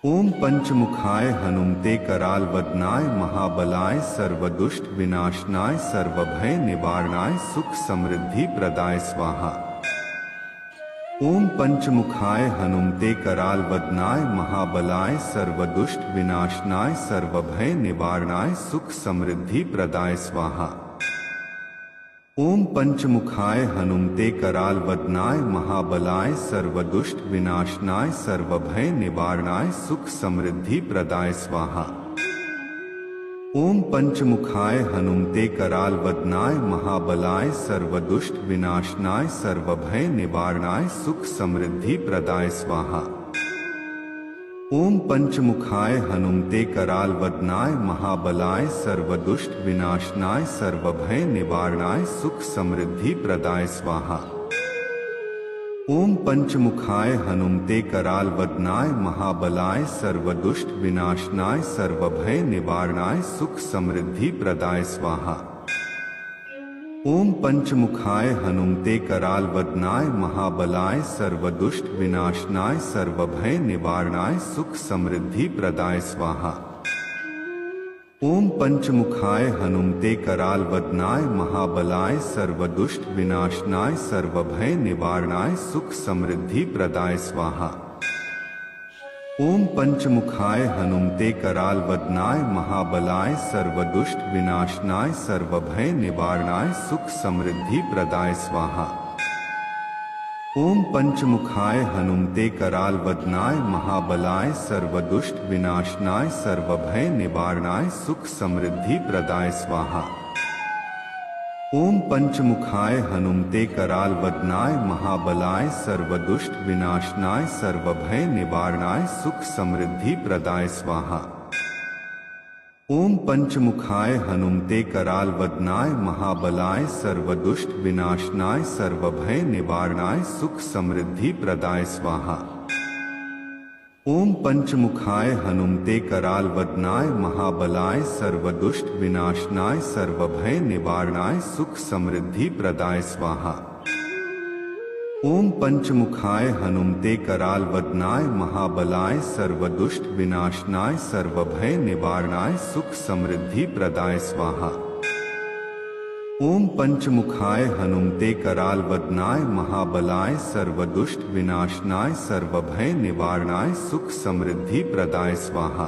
[SPEAKER 2] ओम पंचमुखाय हनुमते कराल वदनाय महाबलाय सर्वदुष्ट विनाशनाय सर्वभय निवारणाय सुख समृद्धि प्रदाय स्वाहा। ओम पंचमुखाय हनुमते कराल वदनाय महाबलाय सर्वदुष्ट विनाशनाय सर्वभय निवारणाय सुख समृद्धि प्रदाय स्वाहा। ओम पंचमुखाय हनुमते कराल वदनाय महाबलाय सर्वदुष्ट विनाशनाय सर्वभय निवारणाय सुख समृद्धि प्रदाय स्वाहा। ओम पंचमुखाय हनुमते कराल वदनाय महाबलाय सर्वदुष्ट विनाशनाय सर्वभय निवारणाय सुख समृद्धि प्रदाय स्वाहा। ओम पंचमुखाय हनुमते कराल वदनाय महाबलाय सर्वदुष्ट विनाशनाय सर्वभय निवारणाय सुख समृद्धि प्रदाय स्वाहा। ओम पंचमुखाय हनुमते कराल वदनाय महाबलाय सर्वदुष्ट विनाशनाय सर्वभय निवारणाय सुख समृद्धि प्रदाय स्वाहा। ओम पंचमुखाय हनुमते कराल वदनाय महाबलाय सर्वदुष्ट विनाशनाय सर्वभय निवारणाय सुख समृद्धि प्रदाय स्वाहा। ओम पंचमुखाय हनुमते कराल वदनाय महाबलाय सर्वदुष्ट विनाशनाय सर्वभय निवारणाय सुख समृद्धि प्रदाय स्वाहा। ओम पंचमुखाय हनुमते कराल वदनाय महाबलाय सर्वदुष्ट विनाशनाय सर्वभय निवारणाय सुख समृद्धि प्रदाय स्वाहा। ओम पंचमुखाय हनुमते कराल वदनाय महाबलाय सर्वदुष्ट विनाशनाय सर्वभय निवारणाय सुख समृद्धि प्रदाय स्वाहा। ओम पंचमुखाय हनुमते कराल वदनाय महाबलाय सर्वदुष्ट विनाशनाय सर्वभय निवारणाय सुख समृद्धि प्रदाय स्वाहा। ओम पंचमुखाय हनुमते कराल वदनाय महाबलाय सर्वदुष्ट विनाशनाय सर्वभय निवारणाय सुख समृद्धि प्रदाय स्वाहा। ओम पंचमुखाय हनुमते कराल वदनाय महाबलाय सर्वदुष्ट विनाशनाय सर्वभय निवारणाय सुख समृद्धि प्रदाय स्वाहा। ओम पंचमुखाय हनुमते कराल वदनाय महाबलाय सर्वदुष्ट विनाशनाय सर्वभय निवारणाय सुख समृद्धि प्रदाय स्वाहा। ओम पंचमुखाय हनुमते कराल वदनाय महाबलाय सर्वदुष्ट विनाशनाय सर्वभय निवारणाय सुख समृद्धि प्रदाय स्वाहा।